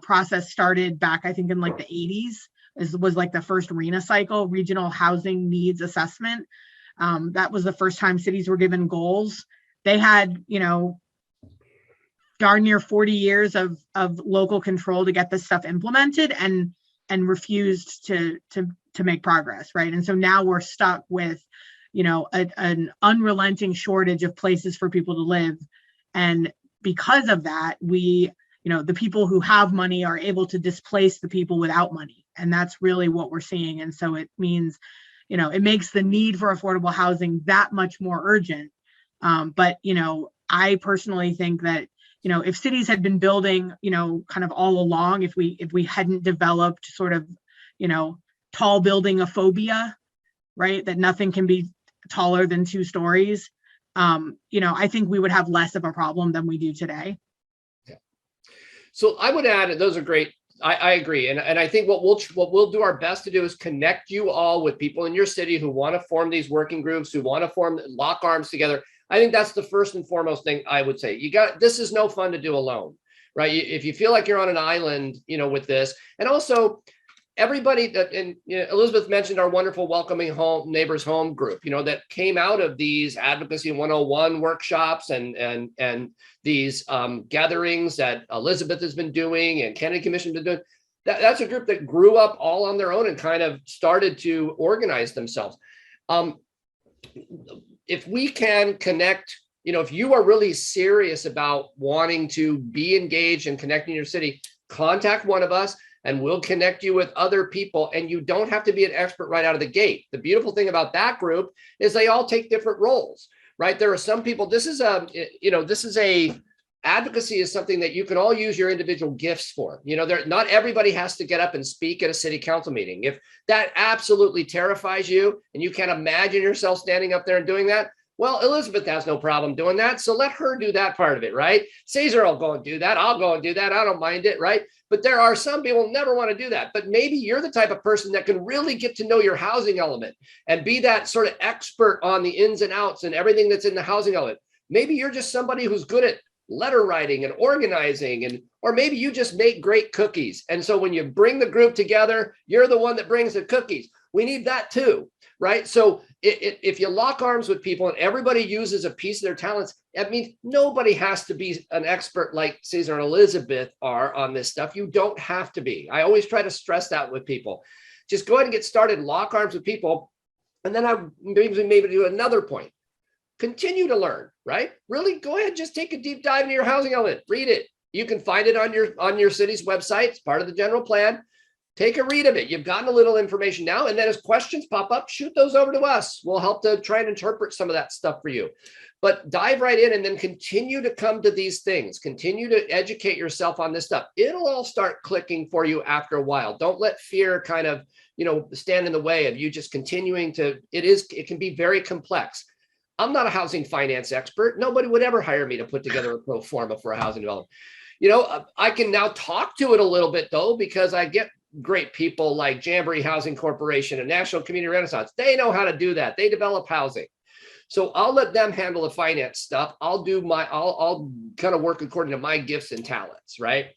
process started back, I think, in like the 80s. This was like the first RHNA cycle, regional housing needs assessment. That was the first time cities were given goals. They had, darn near 40 years of local control to get this stuff implemented and refused to make progress, right? And so now we're stuck with, an unrelenting shortage of places for people to live. And because of that, we, the people who have money are able to displace the people without money. And that's really what we're seeing. And so it means, it makes the need for affordable housing that much more urgent. But, I personally think that, if cities had been building, kind of all along, if we hadn't developed sort of, tall building phobia, right, that nothing can be taller than 2 stories, I think we would have less of a problem than we do today. Yeah. So I would add, those are great. I agree. And I think what we'll do our best to do is connect you all with people in your city who want to form these working groups, who want to lock arms together. I think that's the first and foremost thing I would say. This is no fun to do alone, right? If you feel like you're on an island, with this, and also everybody that, and Elizabeth mentioned our wonderful Welcoming Home Neighbors Home group, that came out of these Advocacy 101 workshops and these gatherings that Elizabeth has been doing and Kennedy Commission has been doing. That's a group that grew up all on their own and kind of started to organize themselves. If we can connect, if you are really serious about wanting to be engaged and connecting your city, contact one of us and we'll connect you with other people. And you don't have to be an expert right out of the gate. The beautiful thing about that group is they all take different roles, right? There are some people, advocacy is something that you can all use your individual gifts for. Not everybody has to get up and speak at a city council meeting. If that absolutely terrifies you and you can't imagine yourself standing up there and doing that, well, Elizabeth has no problem doing that. So let her do that part of it, right? Cesar will go and do that. I'll go and do that. I don't mind it, right? But there are some people who never want to do that. But maybe you're the type of person that can really get to know your housing element and be that sort of expert on the ins and outs and everything that's in the housing element. Maybe you're just somebody who's good at letter writing and organizing, or maybe you just make great cookies. And so when you bring the group together, you're the one that brings the cookies. We need that too, right? So if you lock arms with people and everybody uses a piece of their talents, that means nobody has to be an expert like Cesar and Elizabeth are on this stuff. You don't have to be. I always try to stress that with people. Just go ahead and get started, lock arms with people. And then I maybe do another point. Continue to learn, right? Really go ahead, just take a deep dive into your housing element, read it. You can find it on your city's website. It's part of the general plan. Take a read of it. You've gotten a little information now. And then as questions pop up, shoot those over to us. We'll help to try and interpret some of that stuff for you. But dive right in and then continue to come to these things. Continue to educate yourself on this stuff. It'll all start clicking for you after a while. Don't let fear kind of, stand in the way of you just continuing to, it can be very complex. I'm not a housing finance expert. Nobody would ever hire me to put together a pro forma for a housing development. I can now talk to it a little bit though, because I get great people like Jamboree Housing Corporation and National Community Renaissance. They know how to do that. They develop housing. So I'll let them handle the finance stuff. I'll kind of work according to my gifts and talents, right?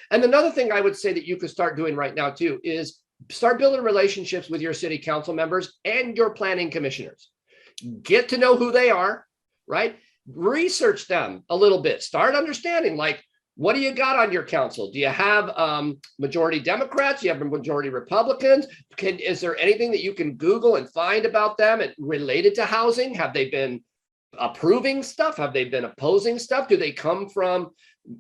And another thing I would say that you could start doing right now too is start building relationships with your city council members and your planning commissioners. Get to know who they are, right? Research them a little bit. Start understanding, like, what do you got on your council? Do you have majority Democrats? Do you have majority Republicans? Is there anything that you can Google and find about them and related to housing? Have they been approving stuff? Have they been opposing stuff? Do they come from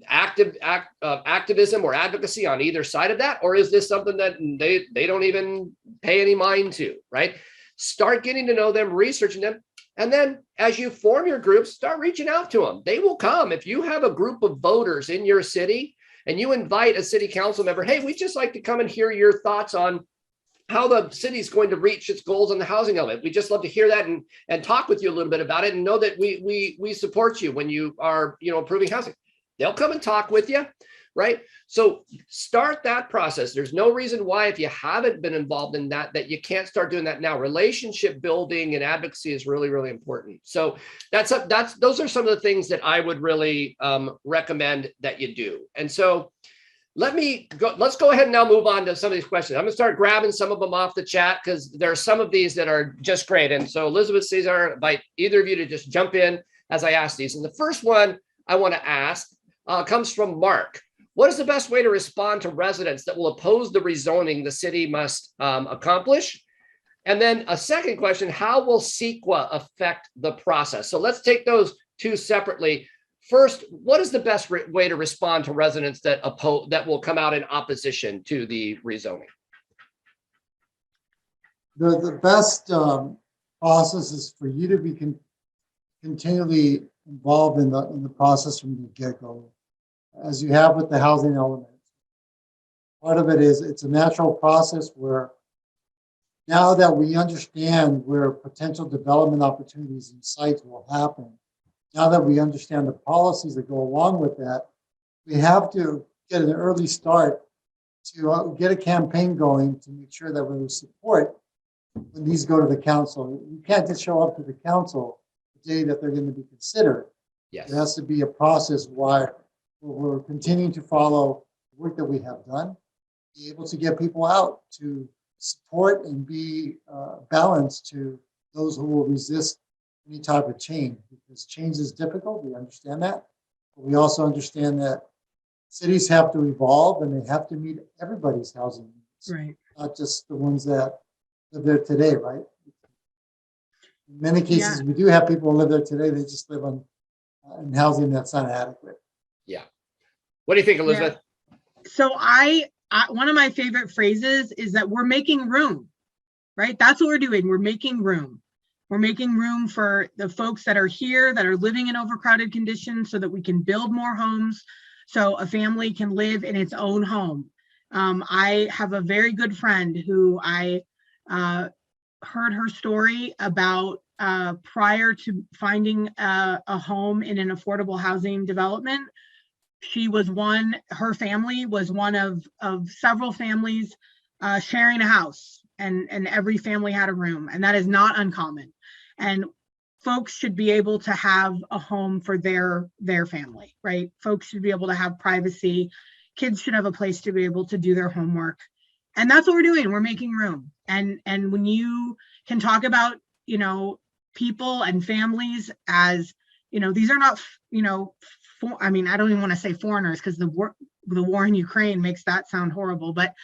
activism or advocacy on either side of that? Or is this something that they don't even pay any mind to, right? Start getting to know them, researching them. And then as you form your groups, start reaching out to them. They will come. If you have a group of voters in your city and you invite a city council member, hey, we'd just like to come and hear your thoughts on how the city is going to reach its goals on the housing element. We'd just love to hear that and talk with you a little bit about it and know that we support you when you are, approving housing. They'll come and talk with you, right? So start that process. There's no reason why, if you haven't been involved in that you can't start doing that now. Relationship building and advocacy is really, really important. So those are some of the things that I would really recommend that you do. And so let's go ahead and now move on to some of these questions. I'm gonna start grabbing some of them off the chat because there are some of these that are just great. And so Elizabeth, Cesar, I invite either of you to just jump in as I ask these. And the first one I want to ask comes from Mark. What is the best way to respond to residents that will oppose the rezoning the city must accomplish? And then a second question, how will CEQA affect the process? So let's take those two separately. First, what is the best way to respond to residents that will come out in opposition to the rezoning? The best process is for you to be continually involved in the process from the get-go, as you have with the housing element. Part of it is it's a natural process where now that we understand where potential development opportunities and sites will happen, now that we understand the policies that go along with that, we have to get an early start to get a campaign going to make sure that we support when these go to the council. You can't just show up to the council the day that they're going to be considered. Yes. There has to be a process where we're continuing to follow the work that we have done, be able to get people out to support and be balanced to those who will resist any type of change, because change is difficult. We understand that, but we also understand that cities have to evolve and they have to meet everybody's housing needs, Right. not just the ones that live there today, right? In many cases, we do have people who live there today. They just live in housing that's not adequate. Yeah. What do you think, Elizabeth? Yeah. So I one of my favorite phrases is that we're making room, right? That's what we're doing. We're making room. We're making room for the folks that are here, that are living in overcrowded conditions, so that we can build more homes, so a family can live in its own home. I have a very good friend who I heard her story about prior to finding a home in an affordable housing development. Her family was one of several families sharing a house, and every family had a room, and that is not uncommon. And folks should be able to have a home for their family, right? Folks should be able to have privacy. Kids should have a place to be able to do their homework. And that's what we're doing. We're making room. And when you can talk about, people and families as, these are not, I don't even want to say foreigners, because the war in Ukraine makes that sound horrible, but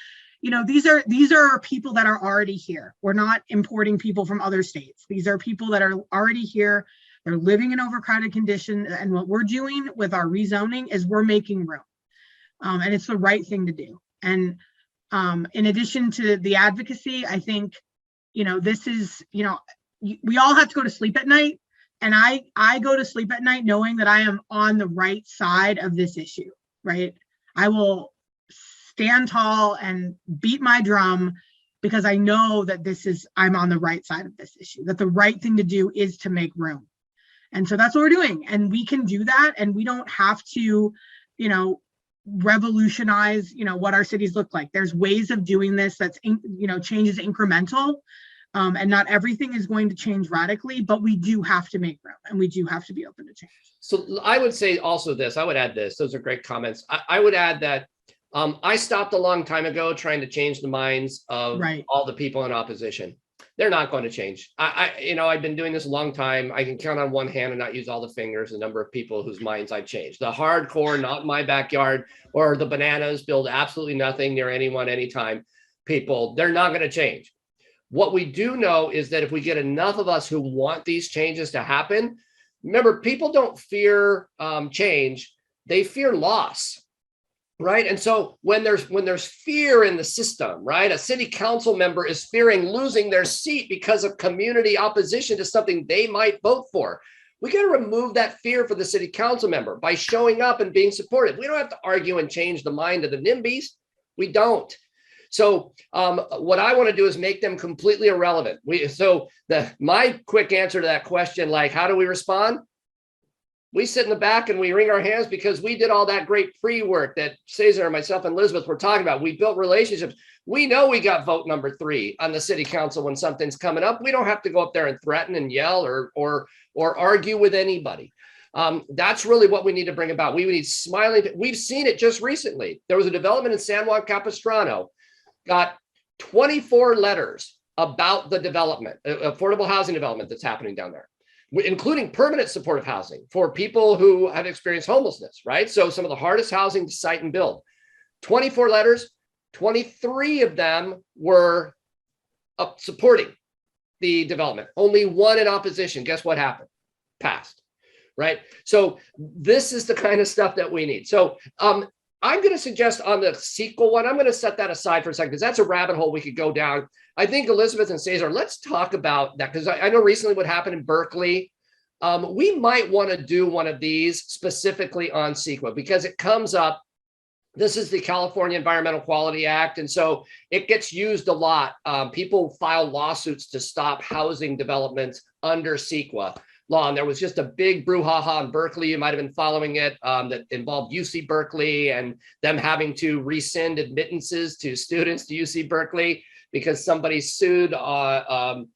these are people that are already here. We're not importing people from other states. These are people that are already here. They're living in overcrowded conditions. And what we're doing with our rezoning is we're making room. And it's the right thing to do. And in addition to the advocacy, I think, this is, we all have to go to sleep at night. And I go to sleep at night knowing that I am on the right side of this issue, right? I will stand tall and beat my drum because I know that I'm on the right side of this issue, that the right thing to do is to make room. And so that's what we're doing. And we can do that. And we don't have to, revolutionize, what our cities look like. There's ways of doing this that's, change is incremental. And not everything is going to change radically, but we do have to make room and we do have to be open to change. So I would say also this, I would add this, those are great comments. I would add that I stopped a long time ago trying to change the minds of all the people in opposition. They're not going to change. I've been doing this a long time. I can count on one hand and not use all the fingers, the number of people whose minds I've changed. The hardcore, not in my backyard, or the bananas build absolutely nothing near anyone, anytime people, they're not going to change. What we do know is that if we get enough of us who want these changes to happen, remember, people don't fear change, they fear loss. Right. And so when there's fear in the system, right, a city council member is fearing losing their seat because of community opposition to something they might vote for. We got to remove that fear for the city council member by showing up and being supportive. We don't have to argue and change the mind of the NIMBYs. We don't. So what I want to do is make them completely irrelevant. My quick answer to that question, like, how do we respond? We sit in the back and we wring our hands because we did all that great pre-work that Cesar, myself, and Elizabeth were talking about. We built relationships. We know we got vote number 3 on the city council when something's coming up. We don't have to go up there and threaten and yell or argue with anybody. That's really what we need to bring about. We need smiling. We've seen it just recently. There was a development in San Juan Capistrano, got 24 letters about the development, affordable housing development that's happening down there, including permanent supportive housing for people who have experienced homelessness, right? So some of the hardest housing to site and build. 24 letters, 23 of them were supporting the development. Only 1 in opposition. Guess what happened? Passed, right? So this is the kind of stuff that we need. So I'm going to suggest on the sequel one, I'm going to set that aside for a second because that's a rabbit hole we could go down. I think Elizabeth and Cesar, let's talk about that because I know recently what happened in Berkeley. We might want to do one of these specifically on CEQA because it comes up. This is the California Environmental Quality Act. And so it gets used a lot. People file lawsuits to stop housing developments under CEQA law. And there was just a big brouhaha in Berkeley. You might have been following it that involved UC Berkeley and them having to rescind admittances to students to UC Berkeley because somebody sued and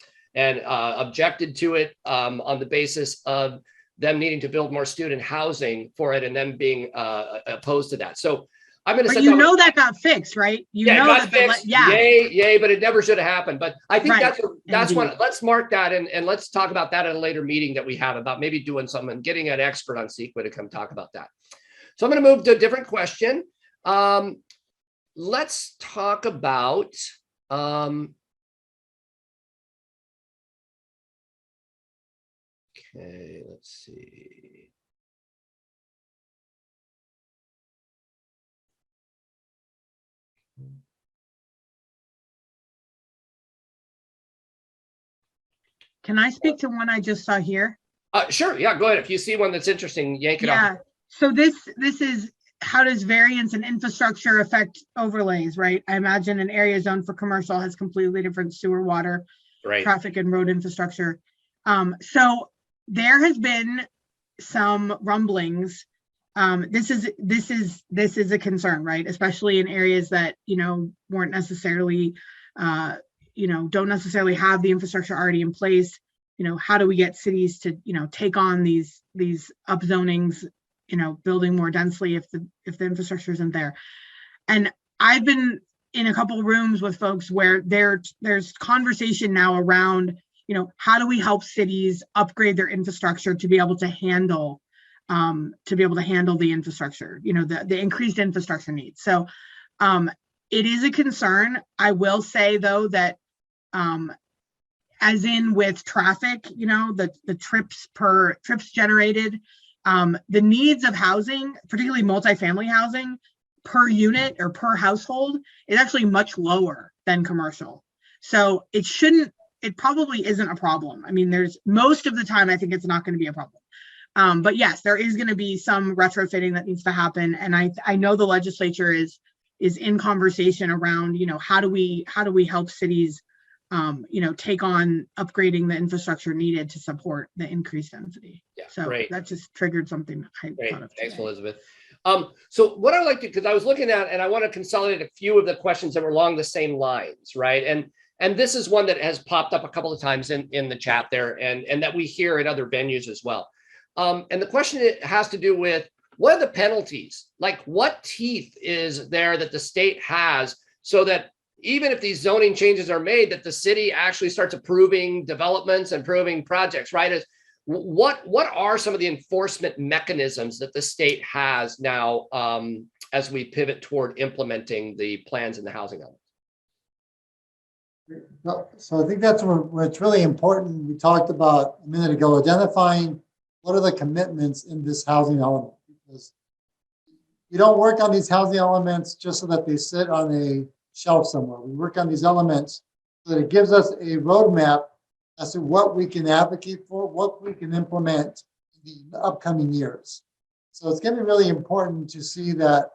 objected to it on the basis of them needing to build more student housing for it and them being opposed to that. So I'm going to say that got fixed, right? Yay, but it never should have happened. But I think that's one. Let's mark that and let's talk about that at a later meeting that we have about maybe doing something and getting an expert on CEQA to come talk about that. So I'm going to move to a different question. Let's talk about okay, let's see. Can I speak to one I just saw here? Sure. Yeah, go ahead. If you see one that's interesting, yank it off. Yeah. So this is how does variance in infrastructure affect overlays, right? I imagine an area zoned for commercial has completely different sewer, water, traffic, and road infrastructure. So there has been some rumblings. This is a concern, right? Especially in areas that weren't necessarily don't necessarily have the infrastructure already in place. How do we get cities to take on these upzonings, building more densely if the infrastructure isn't there? And I've been in a couple of rooms with folks where there's conversation now around how do we help cities upgrade their infrastructure to be able to handle the infrastructure, the increased infrastructure needs. So it is a concern. I will say though that as in with traffic, the trips generated, the needs of housing, particularly multifamily housing per unit or per household is actually much lower than commercial. So it probably isn't a problem. I mean, there's most of the time, I think it's not going to be a problem. But yes, there is going to be some retrofitting that needs to happen. And I know the legislature is in conversation around, how do we help cities take on upgrading the infrastructure needed to support the increased density. Yeah, So great. that just triggered something I Great. thought of Thanks, today. Elizabeth. So what I like to, because I was looking at, and I want to consolidate a few of the questions that were along the same lines, right? And this is one that has popped up a couple of times in the chat there, and that we hear at other venues as well. And the question has to do with, what are the penalties? Like, what teeth is there that the state has so that even if these zoning changes are made, that the city actually starts approving developments and approving projects, right? What are some of the enforcement mechanisms that the state has now as we pivot toward implementing the plans in the housing element? So I think that's what's really important. We talked about a minute ago, identifying what are the commitments in this housing element, because you don't work on these housing elements just so that they sit on a shelf somewhere. We work on these elements so that it gives us a roadmap as to what we can advocate for, what we can implement in the upcoming years. So it's going to be really important to see that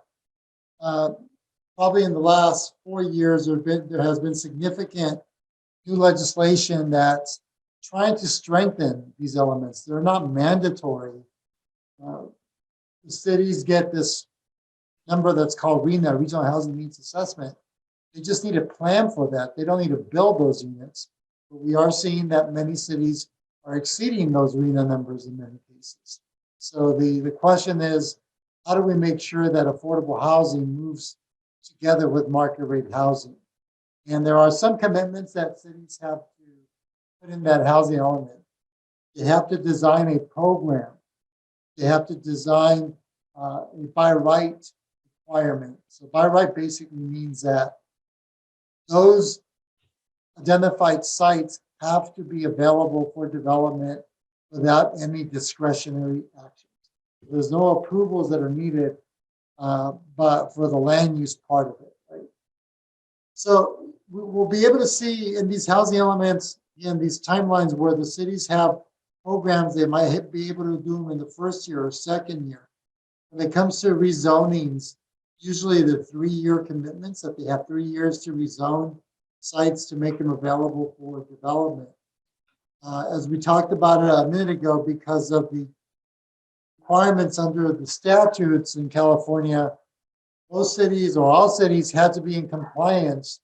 probably in the last 4 years, there has been significant new legislation that's trying to strengthen these elements. They're not mandatory. The cities get this number that's called RHNA, Regional Housing Needs Assessment. They just need a plan for that. They don't need to build those units. But we are seeing that many cities are exceeding those RHNA numbers in many cases. So the question is, how do we make sure that affordable housing moves together with market rate housing? And there are some commitments that cities have to put in that housing element. They have to design a program. They have to design a by right requirement. So by right basically means that those identified sites have to be available for development without any discretionary actions. There's no approvals that are needed, but for the land use part of it, right? So we'll be able to see in these housing elements, in these timelines where the cities have programs, they might be able to do them in the first year or second year. When it comes to rezonings, usually the 3-year commitments that they have 3 years to rezone sites to make them available for development. As we talked about it a minute ago, because of the requirements under the statutes in California, most cities or all cities had to be in compliance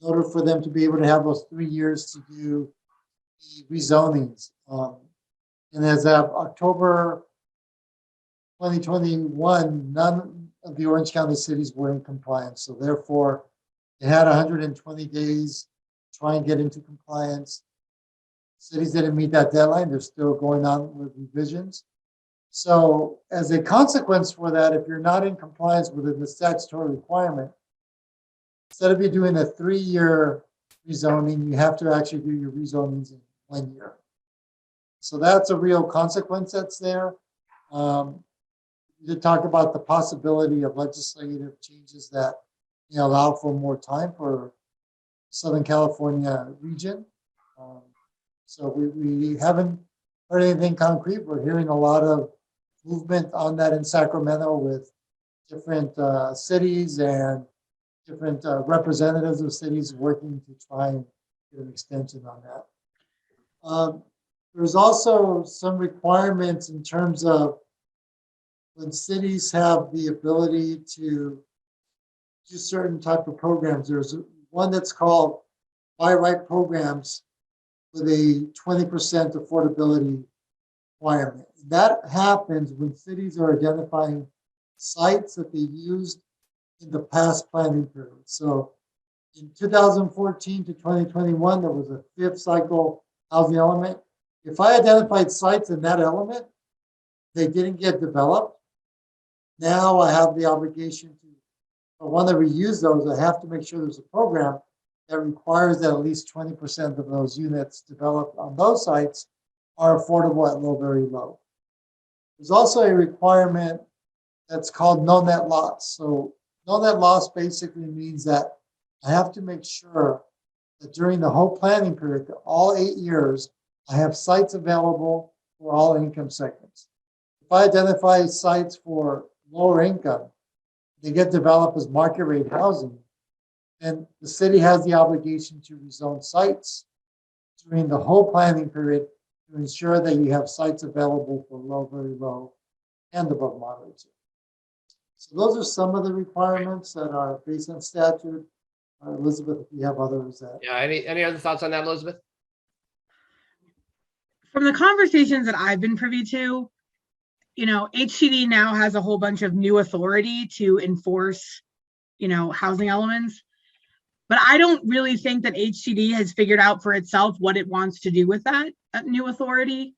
in order for them to be able to have those 3 years to do the rezonings. And as of October 2021, none of the Orange County cities were in compliance. So therefore, they had 120 days to try and get into compliance. Cities didn't meet that deadline. They're still going on with revisions. So as a consequence for that, if you're not in compliance with the statutory requirement, instead of you doing a 3-year rezoning, you have to actually do your rezonings in 1 year. So that's a real consequence that's there. We did talk about the possibility of legislative changes that allow for more time for Southern California region. So we haven't heard anything concrete. We're hearing a lot of movement on that in Sacramento with different cities and different representatives of cities working to try and get an extension on that. There's also some requirements in terms of when cities have the ability to do certain type of programs. There's one that's called by right programs with a 20% affordability requirement. That happens when cities are identifying sites that they used in the past planning period. So in 2014 to 2021, there was a 5th cycle housing element. If I identified sites in that element, they didn't get developed. Now I have the obligation to, if I want to reuse those, I have to make sure there's a program that requires that at least 20% of those units developed on those sites are affordable at low, very low. There's also a requirement that's called no net loss. So no net loss basically means that I have to make sure that during the whole planning period, all 8 years, I have sites available for all income segments. If I identify sites for lower income, they get developed as market rate housing, then the city has the obligation to rezone sites during the whole planning period to ensure that you have sites available for low, very low, and above moderate. So those are some of the requirements that are based on statute. Elizabeth, if you have others that. Yeah, any other thoughts on that, Elizabeth? From the conversations that I've been privy to, you know, HCD now has a whole bunch of new authority to enforce, you know, housing elements. But I don't really think that HCD has figured out for itself what it wants to do with that new authority.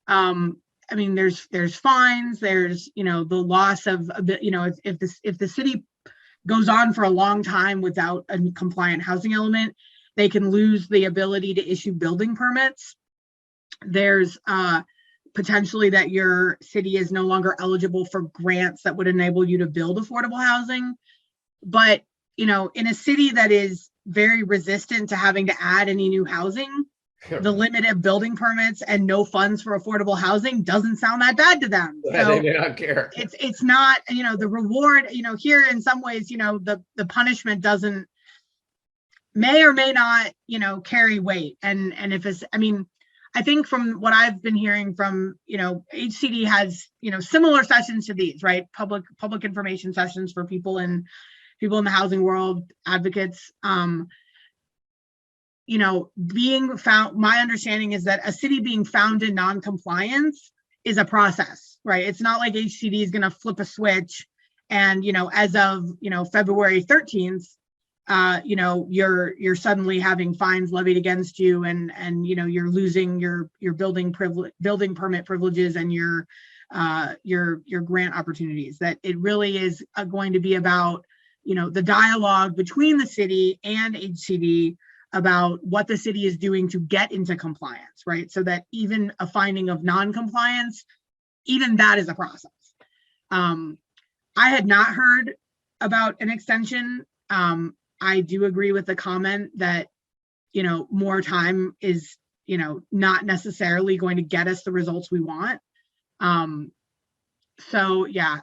I mean, there's fines, there's, you know, the loss of, you know, if the city goes on for a long time without a compliant housing element, they can lose the ability to issue building permits. There's potentially that your city is no longer eligible for grants that would enable you to build affordable housing. But, you know, in a city that is very resistant to having to add any new housing, the limit of building permits and no funds for affordable housing doesn't sound that bad to them. So they may not care. It's not, you know, the reward, you know, here in some ways, you know, the punishment may or may not, you know, carry weight. And if it's, I mean, I think from what I've been hearing from, you know, HCD has, you know, similar sessions to these, right? Public information sessions for people in the housing world, advocates. You know, being found, my understanding is that a city being found in non-compliance is a process, right? It's not like HCD is going to flip a switch and, you know, as of, you know, February 13th, you know, you're suddenly having fines levied against you, and you know, you're losing your building permit privileges and your grant opportunities. That it really is going to be about, you know, the dialogue between the city and HCD about what the city is doing to get into compliance, right? So that even a finding of non-compliance, even that is a process. I had not heard about an extension. I do agree with the comment that, you know, more time is, you know, not necessarily going to get us the results we want. So yeah,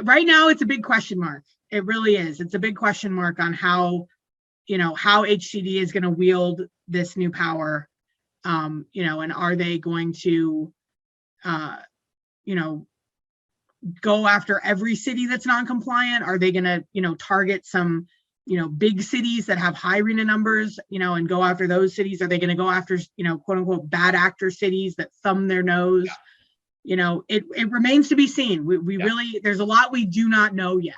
right now it's a big question mark. It really is. It's a big question mark on how, you know, how HCD is going to wield this new power, you know, and are they going to, you know, go after every city that's non-compliant? Are they going to, you know, target some, you know, big cities that have high RHNA numbers, you know, and go after those cities? Are they going to go after, you know, quote unquote, bad actor cities that thumb their nose? Yeah. You know, it remains to be seen. We yeah. Really, there's a lot we do not know yet.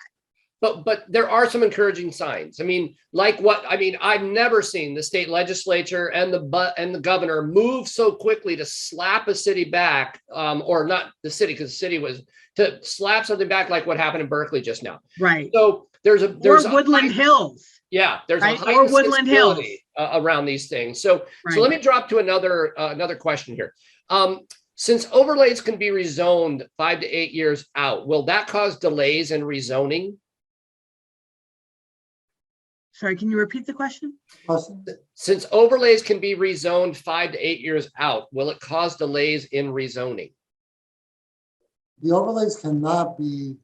But there are some encouraging signs. I mean, I've never seen the state legislature and the governor move so quickly to slap a city back, or not the city, because the city was to slap something back like what happened in Berkeley just now. Right. So there's Woodland Hills. Yeah, there's right? a high Woodland Hills around these things. So right. So let me drop to another question here. Since overlays can be rezoned 5 to 8 years out, will that cause delays in rezoning? Sorry, can you repeat the question? Since overlays can be rezoned 5 to 8 years out, will it cause delays in rezoning? The overlays cannot be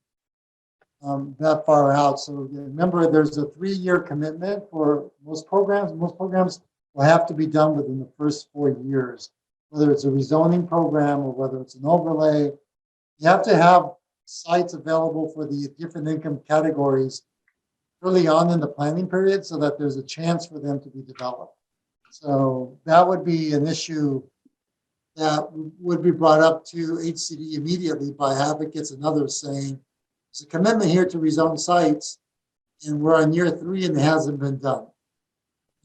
that far out. So remember, there's a 3-year commitment for most programs. Most programs will have to be done within the first 4 years, whether it's a rezoning program or whether it's an overlay. You have to have sites available for the different income categories early on in the planning period so that there's a chance for them to be developed. So that would be an issue that would be brought up to HCD immediately by advocates and others, saying there's a commitment here to rezone sites and we're on year 3 and it hasn't been done.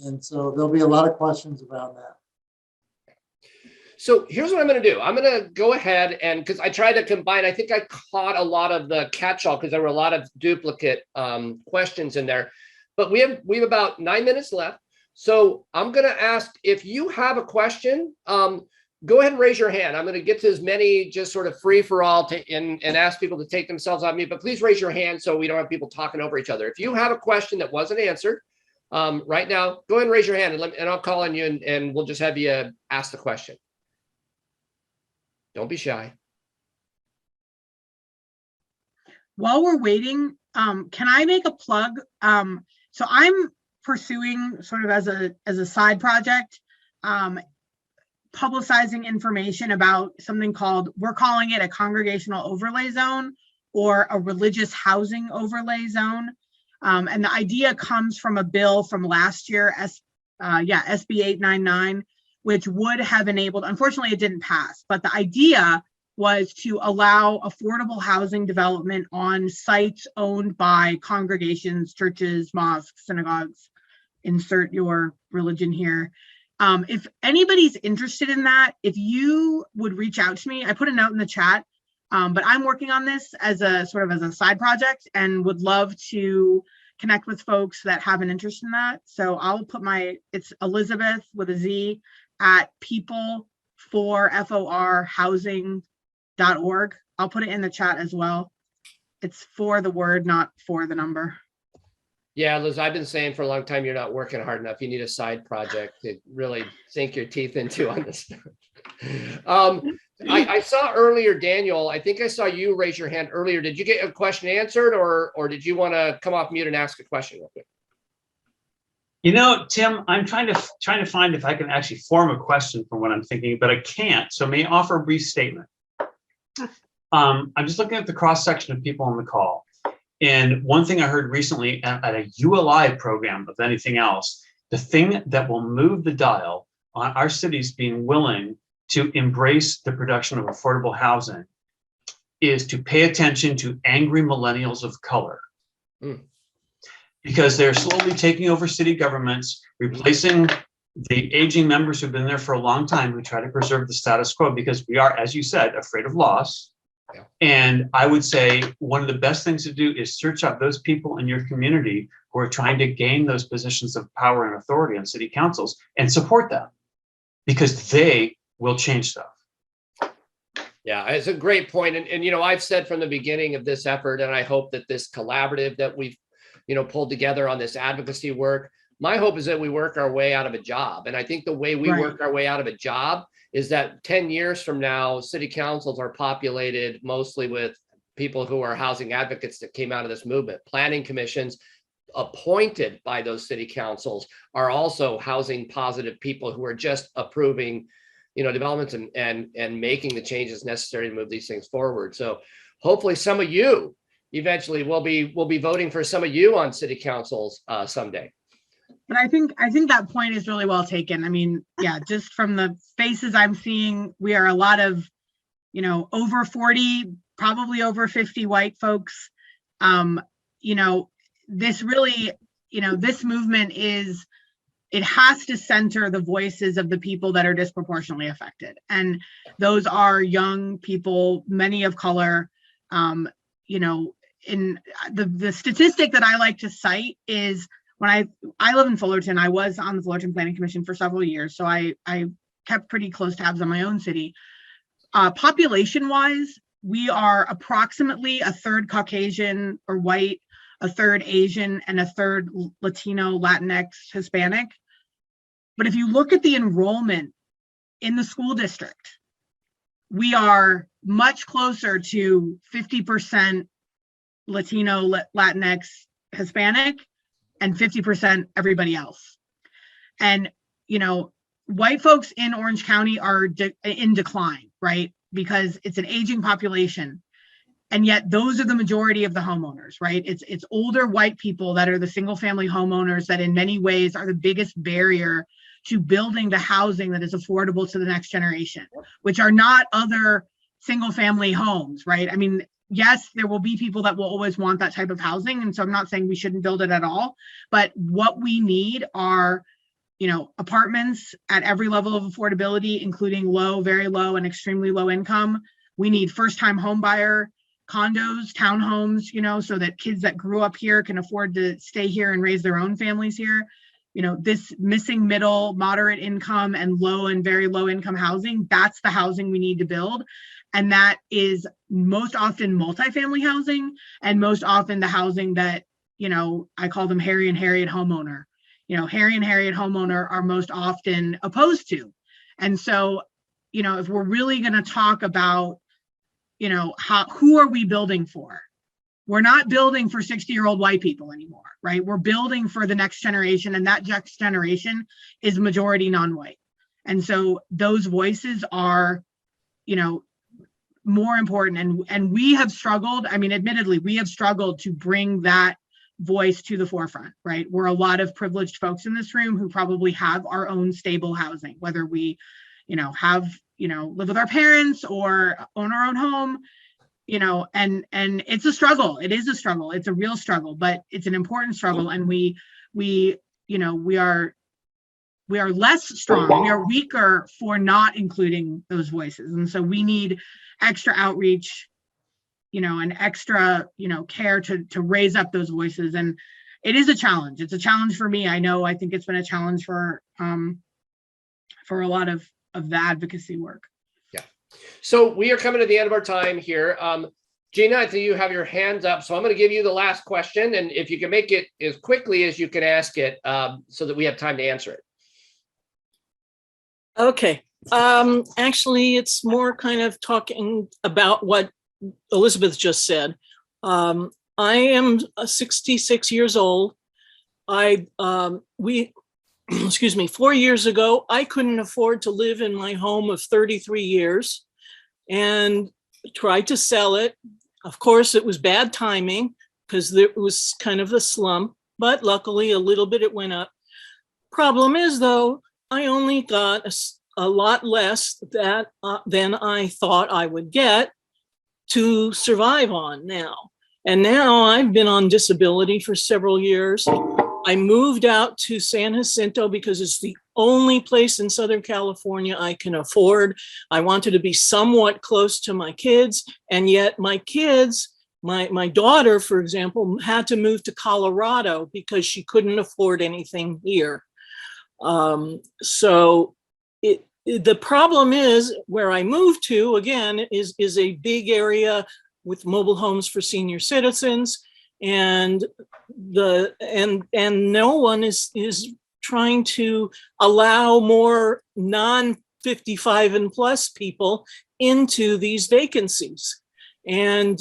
And so there'll be a lot of questions around that. So here's what I'm going to do. I'm going to go ahead and, because I tried to combine, I think I caught a lot of the catch-all because there were a lot of duplicate questions in there. But we have about 9 minutes left. So I'm going to ask, if you have a question, go ahead and raise your hand. I'm going to get to as many just sort of free for all and ask people to take themselves off mute. But please raise your hand so we don't have people talking over each other. If you have a question that wasn't answered right now, go ahead and raise your hand and I'll call on you and we'll just have you ask the question. Don't be shy. While we're waiting, can I make a plug? So I'm pursuing sort of as a side project, publicizing information about something called, we're calling it a congregational overlay zone or a religious housing overlay zone. And the idea comes from a bill from last year, SB9, which would have enabled, unfortunately it didn't pass, but the idea was to allow affordable housing development on sites owned by congregations, churches, mosques, synagogues, insert your religion here. If anybody's interested in that, if you would reach out to me, I put a note in the chat, but I'm working on this as a sort of as a side project and would love to connect with folks that have an interest in that. So I'll put it's Elizabeth with a Z at people4housing.org. I'll put it in the chat as well. It's for the word, not for the number. Yeah, Liz, I've been saying for a long time, you're not working hard enough. You need a side project to really sink your teeth into on this stuff. I saw earlier, Daniel, I think I saw you raise your hand earlier. Did you get a question answered or did you want to come off mute and ask a question real quick? You know, Tim, I'm trying to find if I can actually form a question from what I'm thinking, but I can't. So may I offer a brief statement? I'm just looking at the cross section of people on the call. And one thing I heard recently at a ULI program of anything else, the thing that will move the dial on our cities being willing to embrace the production of affordable housing is to pay attention to angry millennials of color. Because they're slowly taking over city governments, replacing the aging members who've been there for a long time who try to preserve the status quo because we are, as you said, afraid of loss. Yeah. And I would say one of the best things to do is search out those people in your community who are trying to gain those positions of power and authority on city councils and support them because they will change stuff. Yeah, it's a great point. And you know, I've said from the beginning of this effort, and I hope that this collaborative that we've, you know, pulled together on this advocacy work, my hope is that we work our way out of a job. And I think the way we work our way out of a job is that 10 years from now, city councils are populated mostly with people who are housing advocates that came out of this movement. Planning commissions appointed by those city councils are also housing positive people who are just approving, you know, developments and making the changes necessary to move these things forward. So hopefully some of you eventually will be voting for some of you on city councils someday. But I think that point is really well taken. I mean, yeah, just from the faces I'm seeing, we are a lot of, you know, over 40, probably over 50 white folks. You know, this really, you know, this movement is, it has to center the voices of the people that are disproportionately affected. And those are young people, many of color. You know, in the statistic that I like to cite is when I live in Fullerton, I was on the Fullerton Planning Commission for several years. So I kept pretty close tabs on my own city. Population wise, we are approximately a third Caucasian or white, a third Asian, and a third Latino, Latinx, Hispanic. But if you look at the enrollment in the school district, we are much closer to 50% Latino, Latinx, Hispanic, and 50% everybody else. And, you know, white folks in Orange County are in decline, right? Because it's an aging population. And yet those are the majority of the homeowners, right? It's older white people that are the single family homeowners that in many ways are the biggest barrier to building the housing that is affordable to the next generation, which are not other single family homes, right? I mean, yes, there will be people that will always want that type of housing. And so I'm not saying we shouldn't build it at all, but what we need are, you know, apartments at every level of affordability, including low, very low, and extremely low income. We need first-time home buyer condos, townhomes, you know, so that kids that grew up here can afford to stay here and raise their own families here. You know, this missing middle, moderate income, and low and very low income housing, that's the housing we need to build. And that is most often multifamily housing, and most often the housing that, you know, I call them Harry and Harriet homeowner. You know, Harry and Harriet homeowner are most often opposed to. And so, you know, if we're really going to talk about, you know, who are we building for? We're not building for 60-year-old white people anymore. right? We're building for the next generation, and that next generation is majority non-white. And so those voices are, you know, more important. And we have struggled, I mean, admittedly, we have struggled to bring that voice to the forefront, right? We're a lot of privileged folks in this room who probably have our own stable housing, whether we, you know, have, you know, live with our parents or own our own home, you know, and it's a struggle. It is a struggle. It's a real struggle, but it's an important struggle. And we, you know, we are less strong. We are weaker for not including those voices. And so we need extra outreach, you know, and extra, you know, care to raise up those voices. And it is a challenge. It's a challenge for me. I know, I think it's been a challenge for a lot of the advocacy work. Yeah. So we are coming to the end of our time here. Gina, I think you have your hands up. So I'm going to give you the last question. And if you can make it as quickly as you can ask it, so that we have time to answer it. Okay. Actually, it's more kind of talking about what Elizabeth just said. I am 66 years old. Excuse me, 4 years ago, I couldn't afford to live in my home of 33 years and tried to sell it. Of course, it was bad timing because it was kind of a slump, but luckily a little bit it went up. Problem is, though, I only got a lot less than I thought I would get to survive on now. And now I've been on disability for several years. I moved out to San Jacinto because it's the only place in Southern California I can afford. I wanted to be somewhat close to my kids, and yet my kids, my daughter, for example, had to move to Colorado because she couldn't afford anything here. So the problem is where I moved to, again, is a big area with mobile homes for senior citizens, and no one is trying to allow more non-55 and plus people into these vacancies. And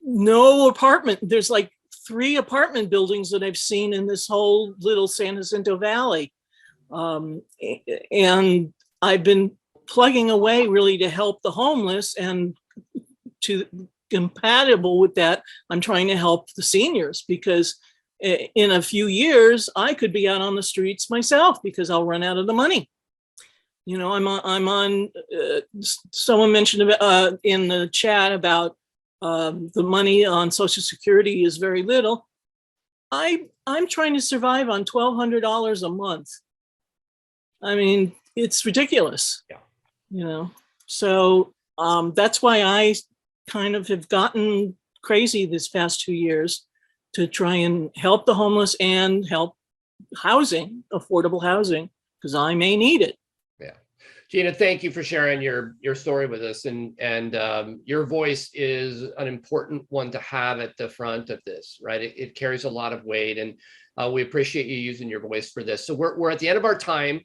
no apartment, there's like 3 apartment buildings that I've seen in this whole little San Jacinto Valley. And I've been plugging away really to help the homeless, and to compatible with that, I'm trying to help the seniors, because in a few years I could be out on the streets myself because I'll run out of the money. You know, I'm on someone mentioned about, in the chat about the money on Social Security is very little. I'm trying to survive on $1,200 a month. I mean, it's ridiculous. Yeah. You know, so that's why I kind of have gotten crazy this past 2 years to try and help the homeless and help housing, affordable housing, because I may need it. Yeah. Gina, thank you for sharing your story with us. And your voice is an important one to have at the front of this, right? It carries a lot of weight, and we appreciate you using your voice for this. So we're at the end of our time.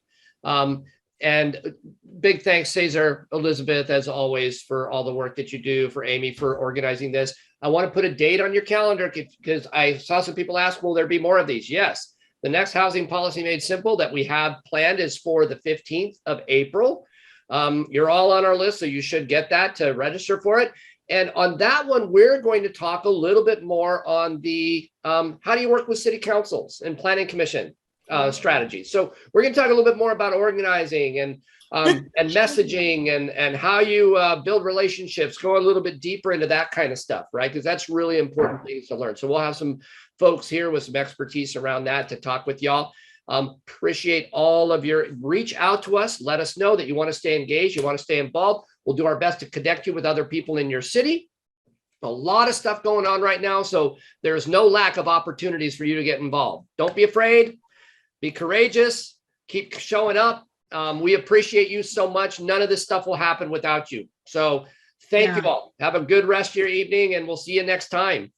And big thanks, Cesar, Elizabeth, as always, for all the work that you do, for Amy, for organizing this. I want to put a date on your calendar because I saw some people ask, will there be more of these? Yes. The next Housing Policy Made Simple that we have planned is for the 15th of April. You're all on our list, so you should get that to register for it. And on that one, we're going to talk a little bit more on the how do you work with city councils and planning commission strategies. So we're going to talk a little bit more about organizing and messaging and how you build relationships, go a little bit deeper into that kind of stuff, right? Because that's really important things to learn. So we'll have some folks here with some expertise around that to talk with y'all. Appreciate all of your reach out to us. Let us know that you want to stay engaged, you want to stay involved. We'll do our best to connect you with other people in your city. A lot of stuff going on right now, so there's no lack of opportunities for you to get involved. Don't be afraid. Be courageous, keep showing up. We appreciate you so much. None of this stuff will happen without you. So thank you all. Have a good rest of your evening, and we'll see you next time.